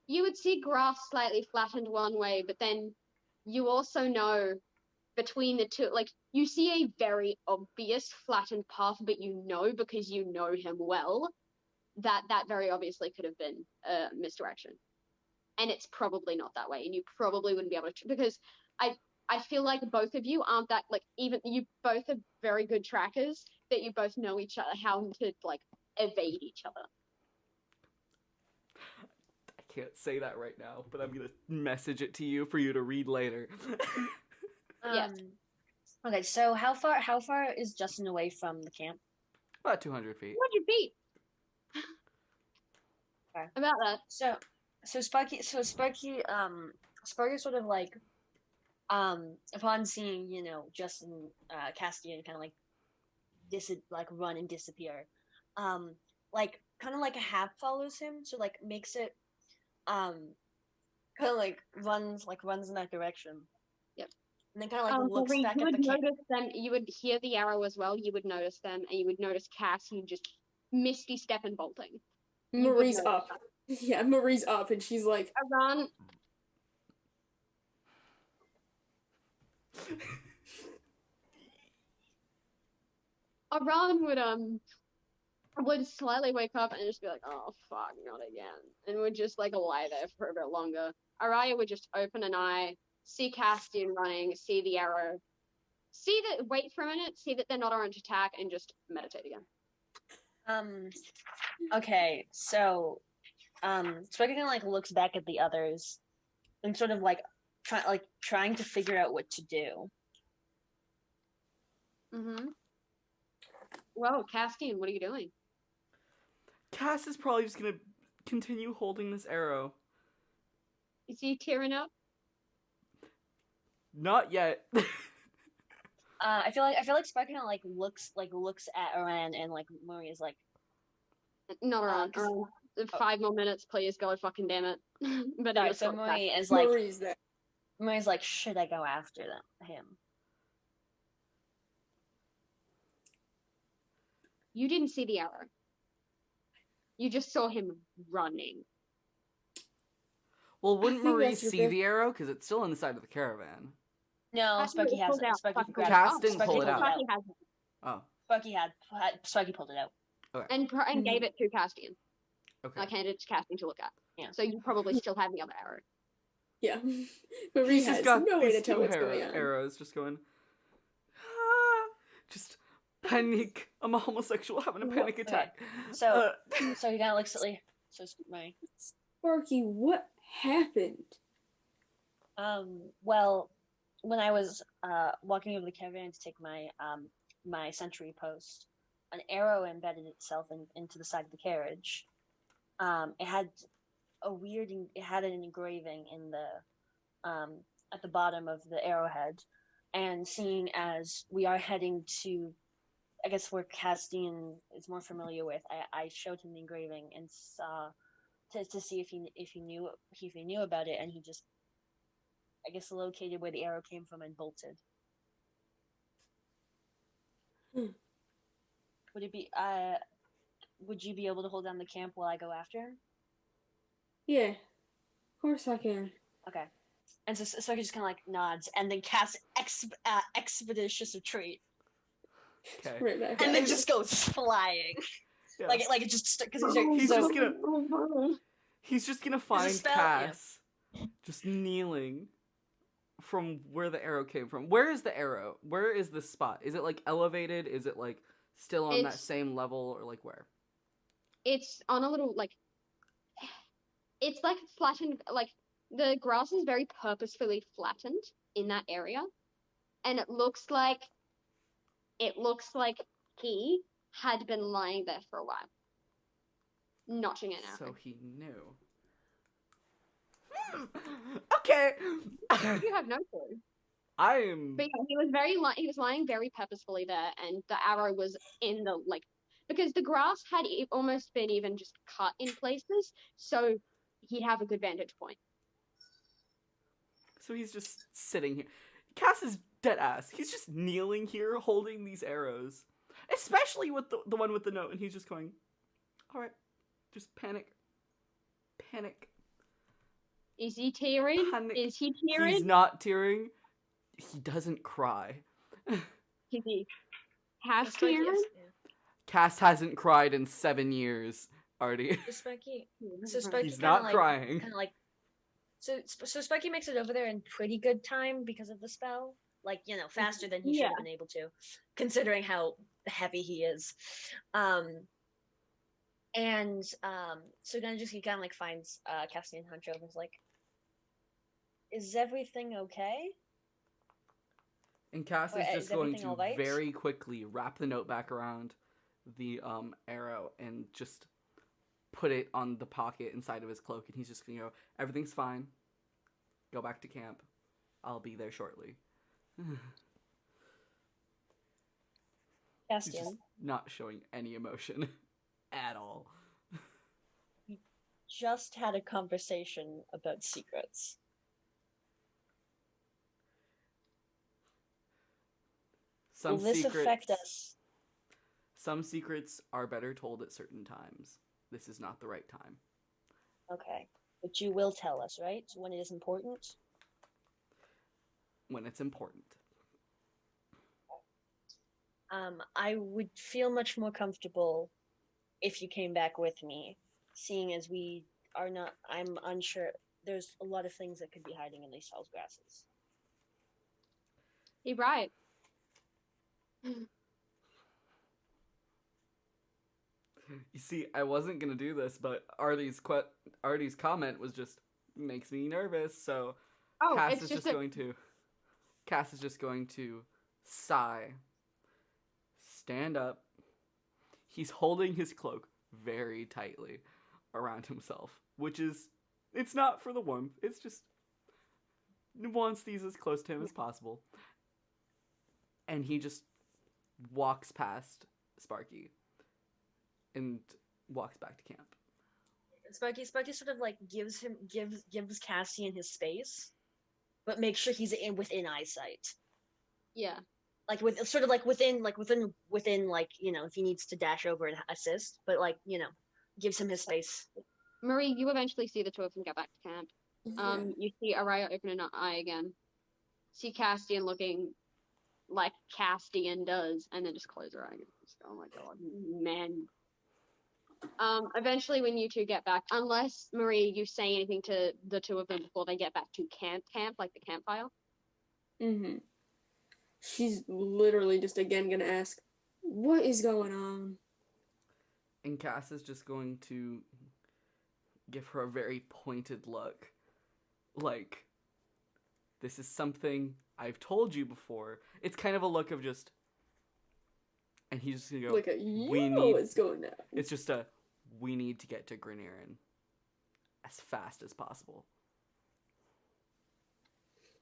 You would see grass slightly flattened one way, but then you also know between the two, like, you see a very obvious flattened path, but you know, because you know him well, that very obviously could have been misdirection. And it's probably not that way, and you probably wouldn't be able to, because I feel like both of you aren't that, like, even you both are very good trackers, that you both know each other, how to, like, evade each other. I can't say that right now, but I'm gonna message it to you for you to read later. Yes. Okay, so how far is Justin away from the camp? About 200 feet. 200 feet. Okay. About that. So Sparky sort of like, upon seeing, Justin, Castian kind of like run and disappear, like kind of like a half follows him, so like makes it, kind of like runs in that direction. Yep. And then kind of like looks Marie, back you at would the camp. notice them. You would hear the arrow as well. You would notice them, and you would notice Cass, who just misty step and bolting. Marie's up. Yeah, Marie's up, and she's like, Aran. Aran would slightly wake up and just be like, oh fuck, not again, and would just like lie there for a bit longer. Araya would just open an eye, see Castian running, see the arrow, wait for a minute, see that they're not on attack, and just meditate again. Okay, so Spike kind of like looks back at the others and sort of like trying to figure out what to do. Well, Castian, what are you doing? Cass is probably just gonna continue holding this arrow. Is he tearing up? Not yet. I feel like Spike kind of looks at Oran, and like Murray is like, Not around. 5 more minutes, please. God fucking damn it. But sorry, it's so like Murray that. is like, Murray's there. Murray's like, should I go after him? You didn't see the arrow. You just saw him running. Well, wouldn't think Marie that's your see best- the arrow? Because it's still on the side of the caravan. No, Spucky Spucky has pulled it. out. Spucky Spucky grabbed Cass it. didn't Spucky pull it pulled out. Spucky has it. Oh, Spucky pulled it out. And gave it to Castian. okay. Like handed it to Castian to look at. Yeah. So you probably still have the other arrow. Yeah. Marie He's has just got no way these to tell two what's going on. arrows just going, just panic. I'm a homosexual having a panic attack. So so he kind of looks at Lee. So Murray. Sparky, what happened? Well, when I was walking over the caravan to take my my sentry post, an arrow embedded itself into the side of the carriage. It had an engraving in the at the bottom of the arrowhead, and seeing as we are heading to, I guess, where Castian is more familiar with, I showed him the engraving and saw to see if he knew about it, and he just, I guess, located where the arrow came from and bolted. Would you be able to hold down the camp while I go after him? Yeah, of course I can. Okay. And so he just kind of like nods and then casts expeditious retreat, Okay. Right back. and then just goes flying. Yeah. Like it just because He's just gonna find spell, Cass just kneeling from where the arrow came from. Where is the arrow? Where is the spot? Is it like elevated? Is it like still on that It's- same level, or like where? It's on a little like it's like flattened, like the grass is very purposefully flattened in that area, and it looks like he had been lying there for a while, notching an arrow. So he knew. Okay. You have no clue. I'm. But yeah, he was lying very purposefully there, and the arrow was in the because the grass had almost been even just cut in places, so he'd have a good vantage point. So he's just sitting here. Cass is dead ass. He's just kneeling here holding these arrows. Especially with the one with the note, and he's just going, alright, just panic. Panic. Is he tearing? Panic. Is he tearing? He's not tearing. He doesn't cry. Is he has It's like, tearing? yes, Cass hasn't cried in 7 years, Artie. yeah. So Spiky He's kinda not like, crying. Kind of like. So Spiky makes it over there in pretty good time because of the spell. Like, faster than he should have been able to, considering how heavy he is. So then he kind of like finds Cassian Hunter and is like, "Is everything okay?" And Cass Or, is is just going everything to alright? very quickly wrap the note back around the arrow and just put it on the pocket inside of his cloak, and he's just gonna go, everything's fine. Go back to camp. I'll be there shortly. He's just Castian, not showing any emotion at all. just had a conversation about secrets. Some Will this secrets, affect us? Some secrets are better told at certain times. This is not the right time. Okay. But you will tell us, right? When it is important? When it's important. I would feel much more comfortable if you came back with me, seeing as we are not, I'm unsure. There's a lot of things that could be hiding in these tall grasses. You're right. You see, I wasn't gonna do this, but Artie's comment was just makes me nervous. So Oh, Cass it's is just just going to sigh, stand up, he's holding his cloak very tightly around himself, which is, it's not for the warmth, it's just wants these as close to him as possible. And he just walks past Sparky and walks back to camp. Sparky sort of like gives Cassian his space, but make sure he's within eyesight. Yeah. Like within if he needs to dash over and assist, but gives him his space. Marie, you eventually see the two of them get back to camp. Yeah. You see Araya open an eye again. See Castian looking like Castian does, and then just close her eye again. Just, oh my god, man. Eventually when you two get back, unless, Marie, you say anything to the two of them before they get back to camp, like the campfire. Mm-hmm. She's literally just again gonna ask, what is going on? And Cass is just going to give her a very pointed look. Like, this is something I've told you before. It's kind of a look of just... And he's just gonna go, Like what's going on? It's just a, we need to get to Granirin as fast as possible.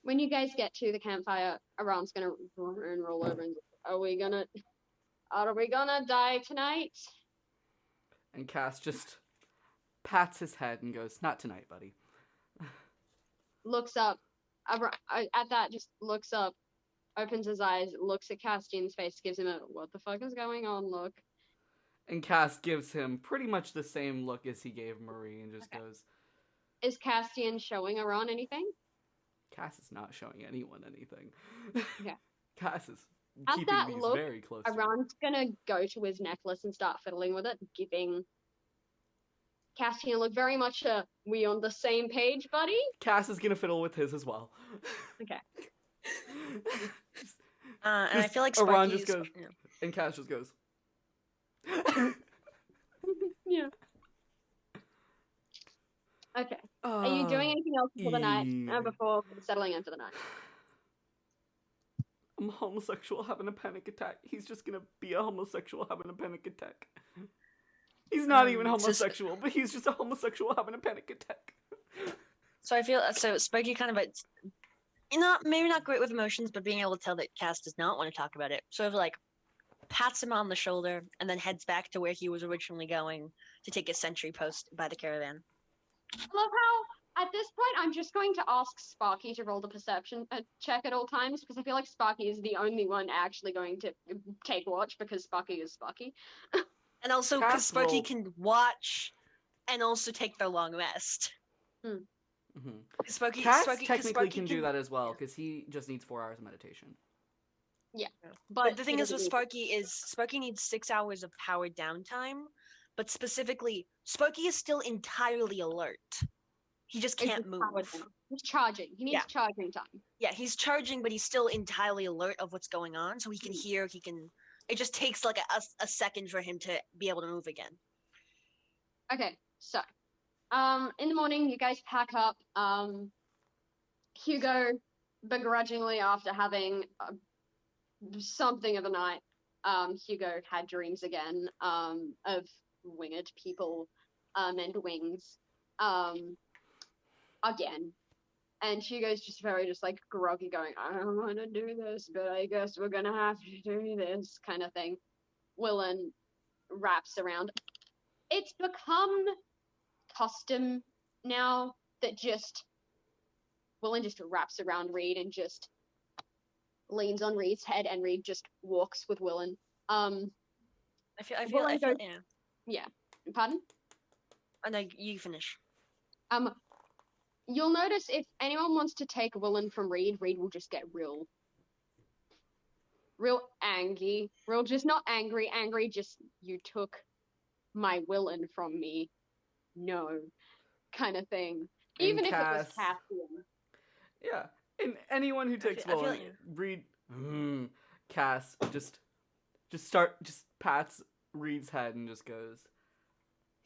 When you guys get to the campfire, Aran's gonna roll over and are we gonna die tonight? And Cass just pats his head and goes, not tonight, buddy. Looks up. At that, just looks up, opens his eyes, looks at Castian's face, gives him a what the fuck is going on look. And Cass gives him pretty much the same look as he gave Marie and just goes... Is Castian showing Aran anything? Cass is not showing anyone anything. Yeah. Cass is At keeping that these look, very close to him. Aran's gonna go to his necklace and start fiddling with it, giving Castian look very much a, we on the same page, buddy? Cass is gonna fiddle with his as well. Okay. And I feel like Aran Sparky's... just goes, and Cass just goes. Yeah. Okay. Are you doing anything else for the night, before settling in for the night? I'm a homosexual having a panic attack. He's just gonna be a homosexual having a panic attack. He's not even homosexual, but he's just a homosexual having a panic attack. So I feel Sparky kind of maybe not great with emotions, but being able to tell that Cass does not want to talk about it. Sort of like pats him on the shoulder and then heads back to where he was originally going to take a sentry post by the caravan. I love how, at this point, I'm just going to ask Sparky to roll the perception check at all times, because I feel like Sparky is the only one actually going to take watch, because Sparky is Sparky. And also because Sparky can watch and also take their long rest. Mm-hmm. Cass technically can do that as well, because he just needs 4 hours of meditation. Yeah. But the thing is with Sparky needs 6 hours of power downtime, but specifically, Sparky is still entirely alert. He just can't move. He's charging. He needs charging time. Yeah, he's charging, but he's still entirely alert of what's going on, so he can hear, it just takes like a second for him to be able to move again. Okay, so, in the morning, you guys pack up. Hugo, begrudgingly, after having something of a night, Hugo had dreams again, of winged people, and wings, again. And Hugo's just very groggy, going, I don't want to do this, but I guess we're gonna have to do this, kind of thing. Willen wraps around. It's become custom now that Willen just wraps around Reed and just leans on Reed's head, and Reed just walks with Willen. I feel yeah. Pardon? Oh, no, you finish. You'll notice if anyone wants to take Willen from Reed, Reed will just get real angry. Real, just not angry, just, you took my Willen from me. No. Kind of thing. And even if it was Cass... Cassian. Yeah. And anyone who takes Willen, Reed... Cass just pats Reed's head and just goes,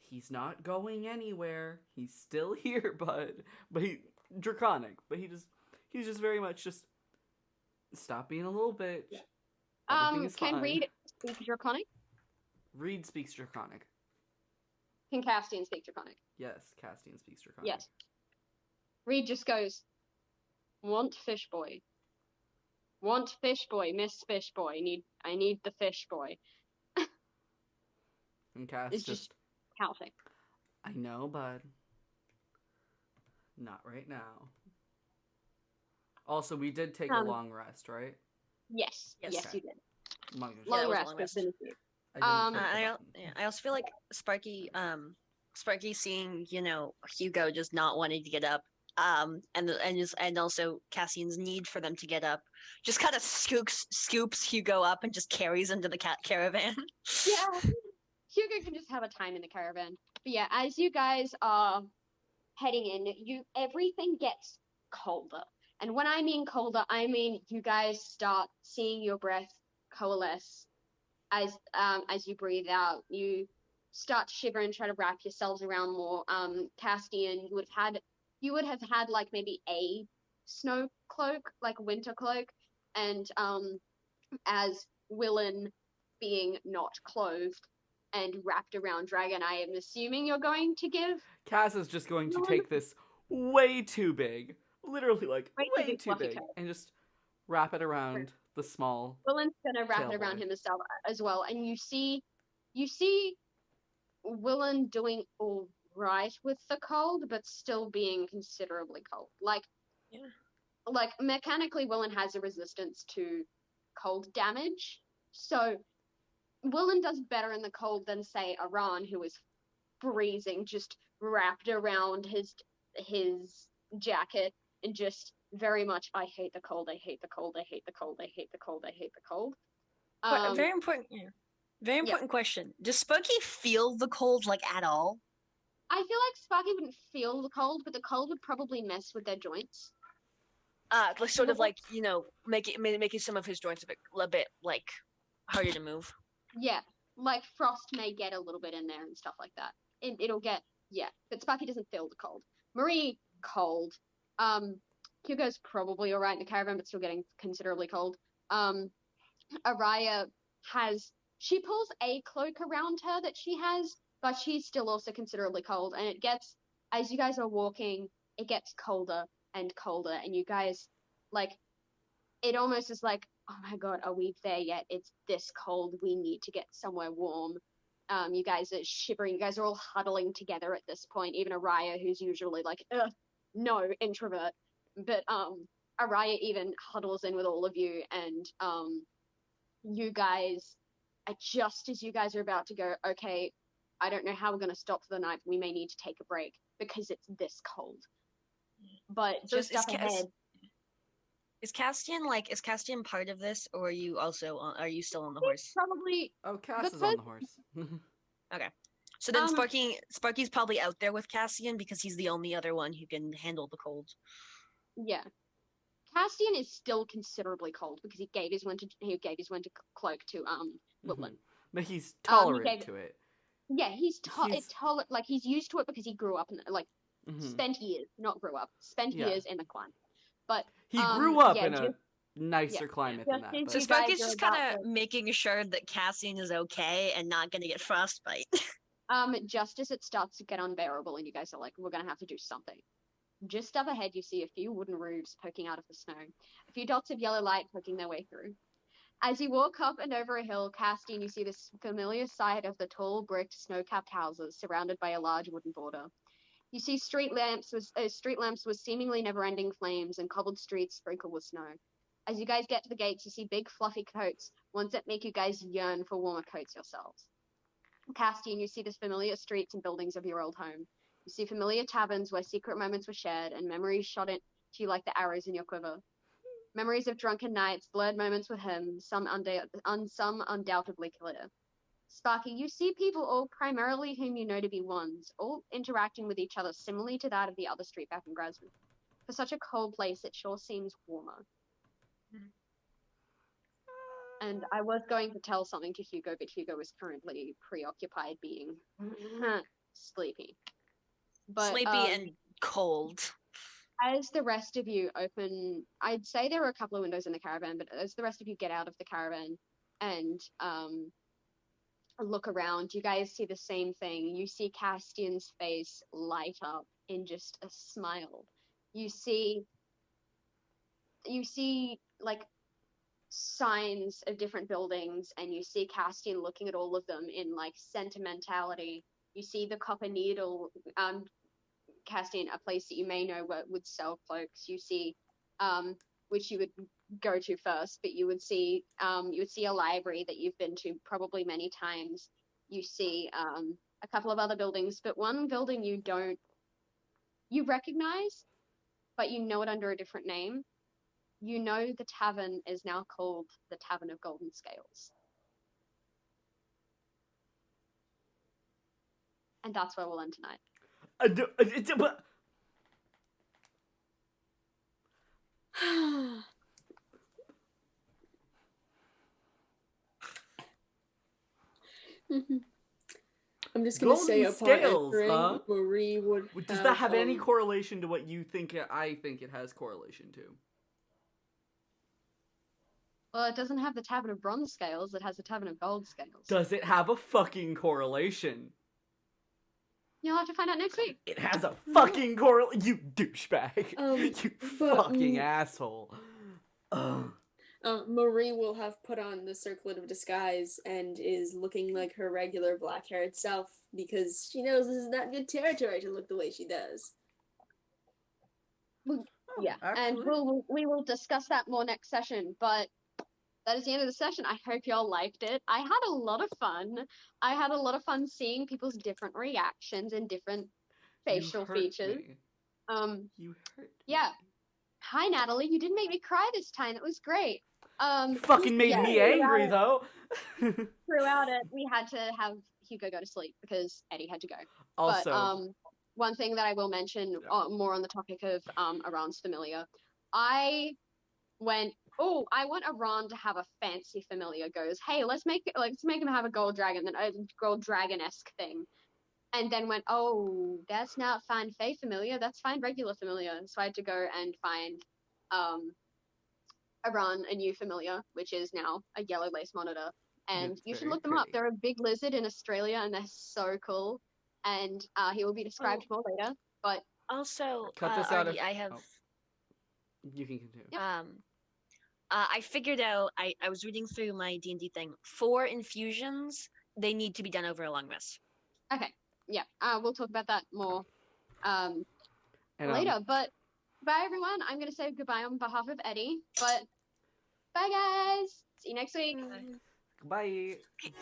he's not going anywhere. He's still here, bud. But he's just very much just stop being a little bitch. Can Reed speak Draconic? Reed speaks Draconic. Can Castian speak Draconic? Yes, Castian speaks Draconic. Yes. Reed just goes, want fish boy. Want fish boy, miss fish boy. I need the fish boy. And Cass It's just counting. I know, bud. Not right now. Also, we did take a long rest, right? Yes, Yes. you did. Long Yeah, Long that was rest. I also feel like Sparky seeing, Hugo just not wanting to get up, and also Cassian's need for them to get up, just kind of scoops Hugo up and just carries him to the caravan. Yeah, Hugo can just have a time in the caravan. But yeah, as you guys are heading in, everything gets colder. And when I mean colder, I mean you guys start seeing your breath coalesce as you breathe out. You start to shiver and try to wrap yourselves around more. Castian, you would have had like maybe a snow cloak, like winter cloak, and as Willen being not clothed and wrapped around Dragon, I am assuming you're going to give. Cass is just going to take this way too big, literally like way too big, and just wrap it around the small. Willen's gonna wrap it around him as well, and you see Willen doing all right with the cold, but still being considerably cold. Like mechanically, Willen has a resistance to cold damage, so Willen does better in the cold than, say, Aran, who is freezing, just wrapped around his jacket and just very much, I hate the cold, I hate the cold, I hate the cold, I hate the cold, I hate the cold. But very important question. Does Sparky feel the cold, like, at all? I feel like Sparky wouldn't feel the cold, but the cold would probably mess with their joints. Like sort of like, making some of his joints a bit like harder to move. Yeah, like frost may get a little bit in there and stuff like that. It'll get, but Sparky doesn't feel the cold. Marie, cold. Hugo's probably alright in the caravan, but still getting considerably cold. Araya she pulls a cloak around her that she has, but she's still also considerably cold, and as you guys are walking, it gets colder and colder, and you guys, like, it almost is like, oh my god, are we there yet? It's this cold, we need to get somewhere warm. You guys are shivering, you guys are all huddling together at this point, even Araya, who's usually like, no, introvert. But Araya even huddles in with all of you, and you guys, just as you guys are about to go, okay, I don't know how we're going to stop for the night, but we may need to take a break because it's this cold. But so just up ahead. Is Castian part of this, or are you still on the horse? Probably. Oh, Cass is on the horse. Okay. So then Sparky's probably out there with Castian because he's the only other one who can handle the cold. Yeah. Castian is still considerably cold because he gave his winter cloak to Woodland. But he's tolerant to it. Yeah, he's used to it because he grew up in spent years, not grew up, spent years in the climate. But he grew up in a nicer climate than that. But. So Sparky's just kind of making sure that Cassian is okay and not going to get frostbite. Just as it starts to get unbearable and you guys are like, we're going to have to do something. Just up ahead, you see a few wooden roofs poking out of the snow, a few dots of yellow light poking their way through. As you walk up and over a hill, Castian, you see this familiar sight of the tall, bricked, snow-capped houses surrounded by a large wooden border. You see street lamps with seemingly never-ending flames and cobbled streets sprinkled with snow. As you guys get to the gates, you see big, fluffy coats, ones that make you guys yearn for warmer coats yourselves. Castian, you see the familiar streets and buildings of your old home. You see familiar taverns where secret moments were shared and memories shot into you like the arrows in your quiver. Memories of drunken nights, blurred moments with him, some undoubtedly clear. Sparky, you see people all primarily whom you know to be ones, all interacting with each other similarly to that of the other street back in Grasman. For such a cold place, it sure seems warmer. And I was going to tell something to Hugo, but Hugo is currently preoccupied being sleepy. But, sleepy and cold. As the rest of you open, I'd say there are a couple of windows in the caravan, but as the rest of you get out of the caravan and look around, you guys see the same thing. You see Castian's face light up in just a smile. You see like signs of different buildings, and you see Castian looking at all of them in like sentimentality. You see the Copper Needle, Castian, a place that you may know would sell cloaks. You see, which you would go to first, but you would see a library that you've been to probably many times. You see a couple of other buildings, but one building you recognize, but you know it under a different name. You know the tavern is now called the Tavern of Golden Scales. And that's where we'll end tonight. I'm just gonna say upon entering, huh? Marie would Does that have any correlation to what you think I think it has correlation to? Well, it doesn't have the Tavern of Bronze Scales, it has the Tavern of Gold Scales. Does it have a fucking correlation? You'll have to find out next week. It has a fucking correlation, you douchebag. You fucking asshole. Marie will have put on the circlet of disguise and is looking like her regular black-haired self because she knows this is not good territory to look the way she does. Yeah, and we will discuss that more next session, but that is the end of the session. I hope y'all liked it. I had a lot of fun. I had a lot of fun seeing people's different reactions and different facial features. You hurt me. Yeah. Hi, Natalie. You didn't make me cry this time. It was great. Fucking made me angry, though. Throughout it, we had to have Hugo go to sleep because Eddie had to go. Also, but, one thing that I will mention more on the topic of Iran's familiar, I went Iran to have a fancy familiar. Goes, hey, let's make him have a gold dragon, a gold dragon-esque thing. And then went, oh, that's not fine Fae familiar, that's fine regular familiar. So I had to go and find Iran a new familiar, which is now a yellow lace monitor. And it's you should very look them up. pretty. They're a big lizard in Australia, and they're so cool. And he will be described more later. But also, cut this out. I have. You can continue. I figured out. I was reading through my D&D thing. 4 infusions, they need to be done over a long rest. Okay. Yeah. We'll talk about that more And, later. But bye, everyone. I'm gonna say goodbye on behalf of Eddie. But bye, guys. See you next week. Bye. Okay.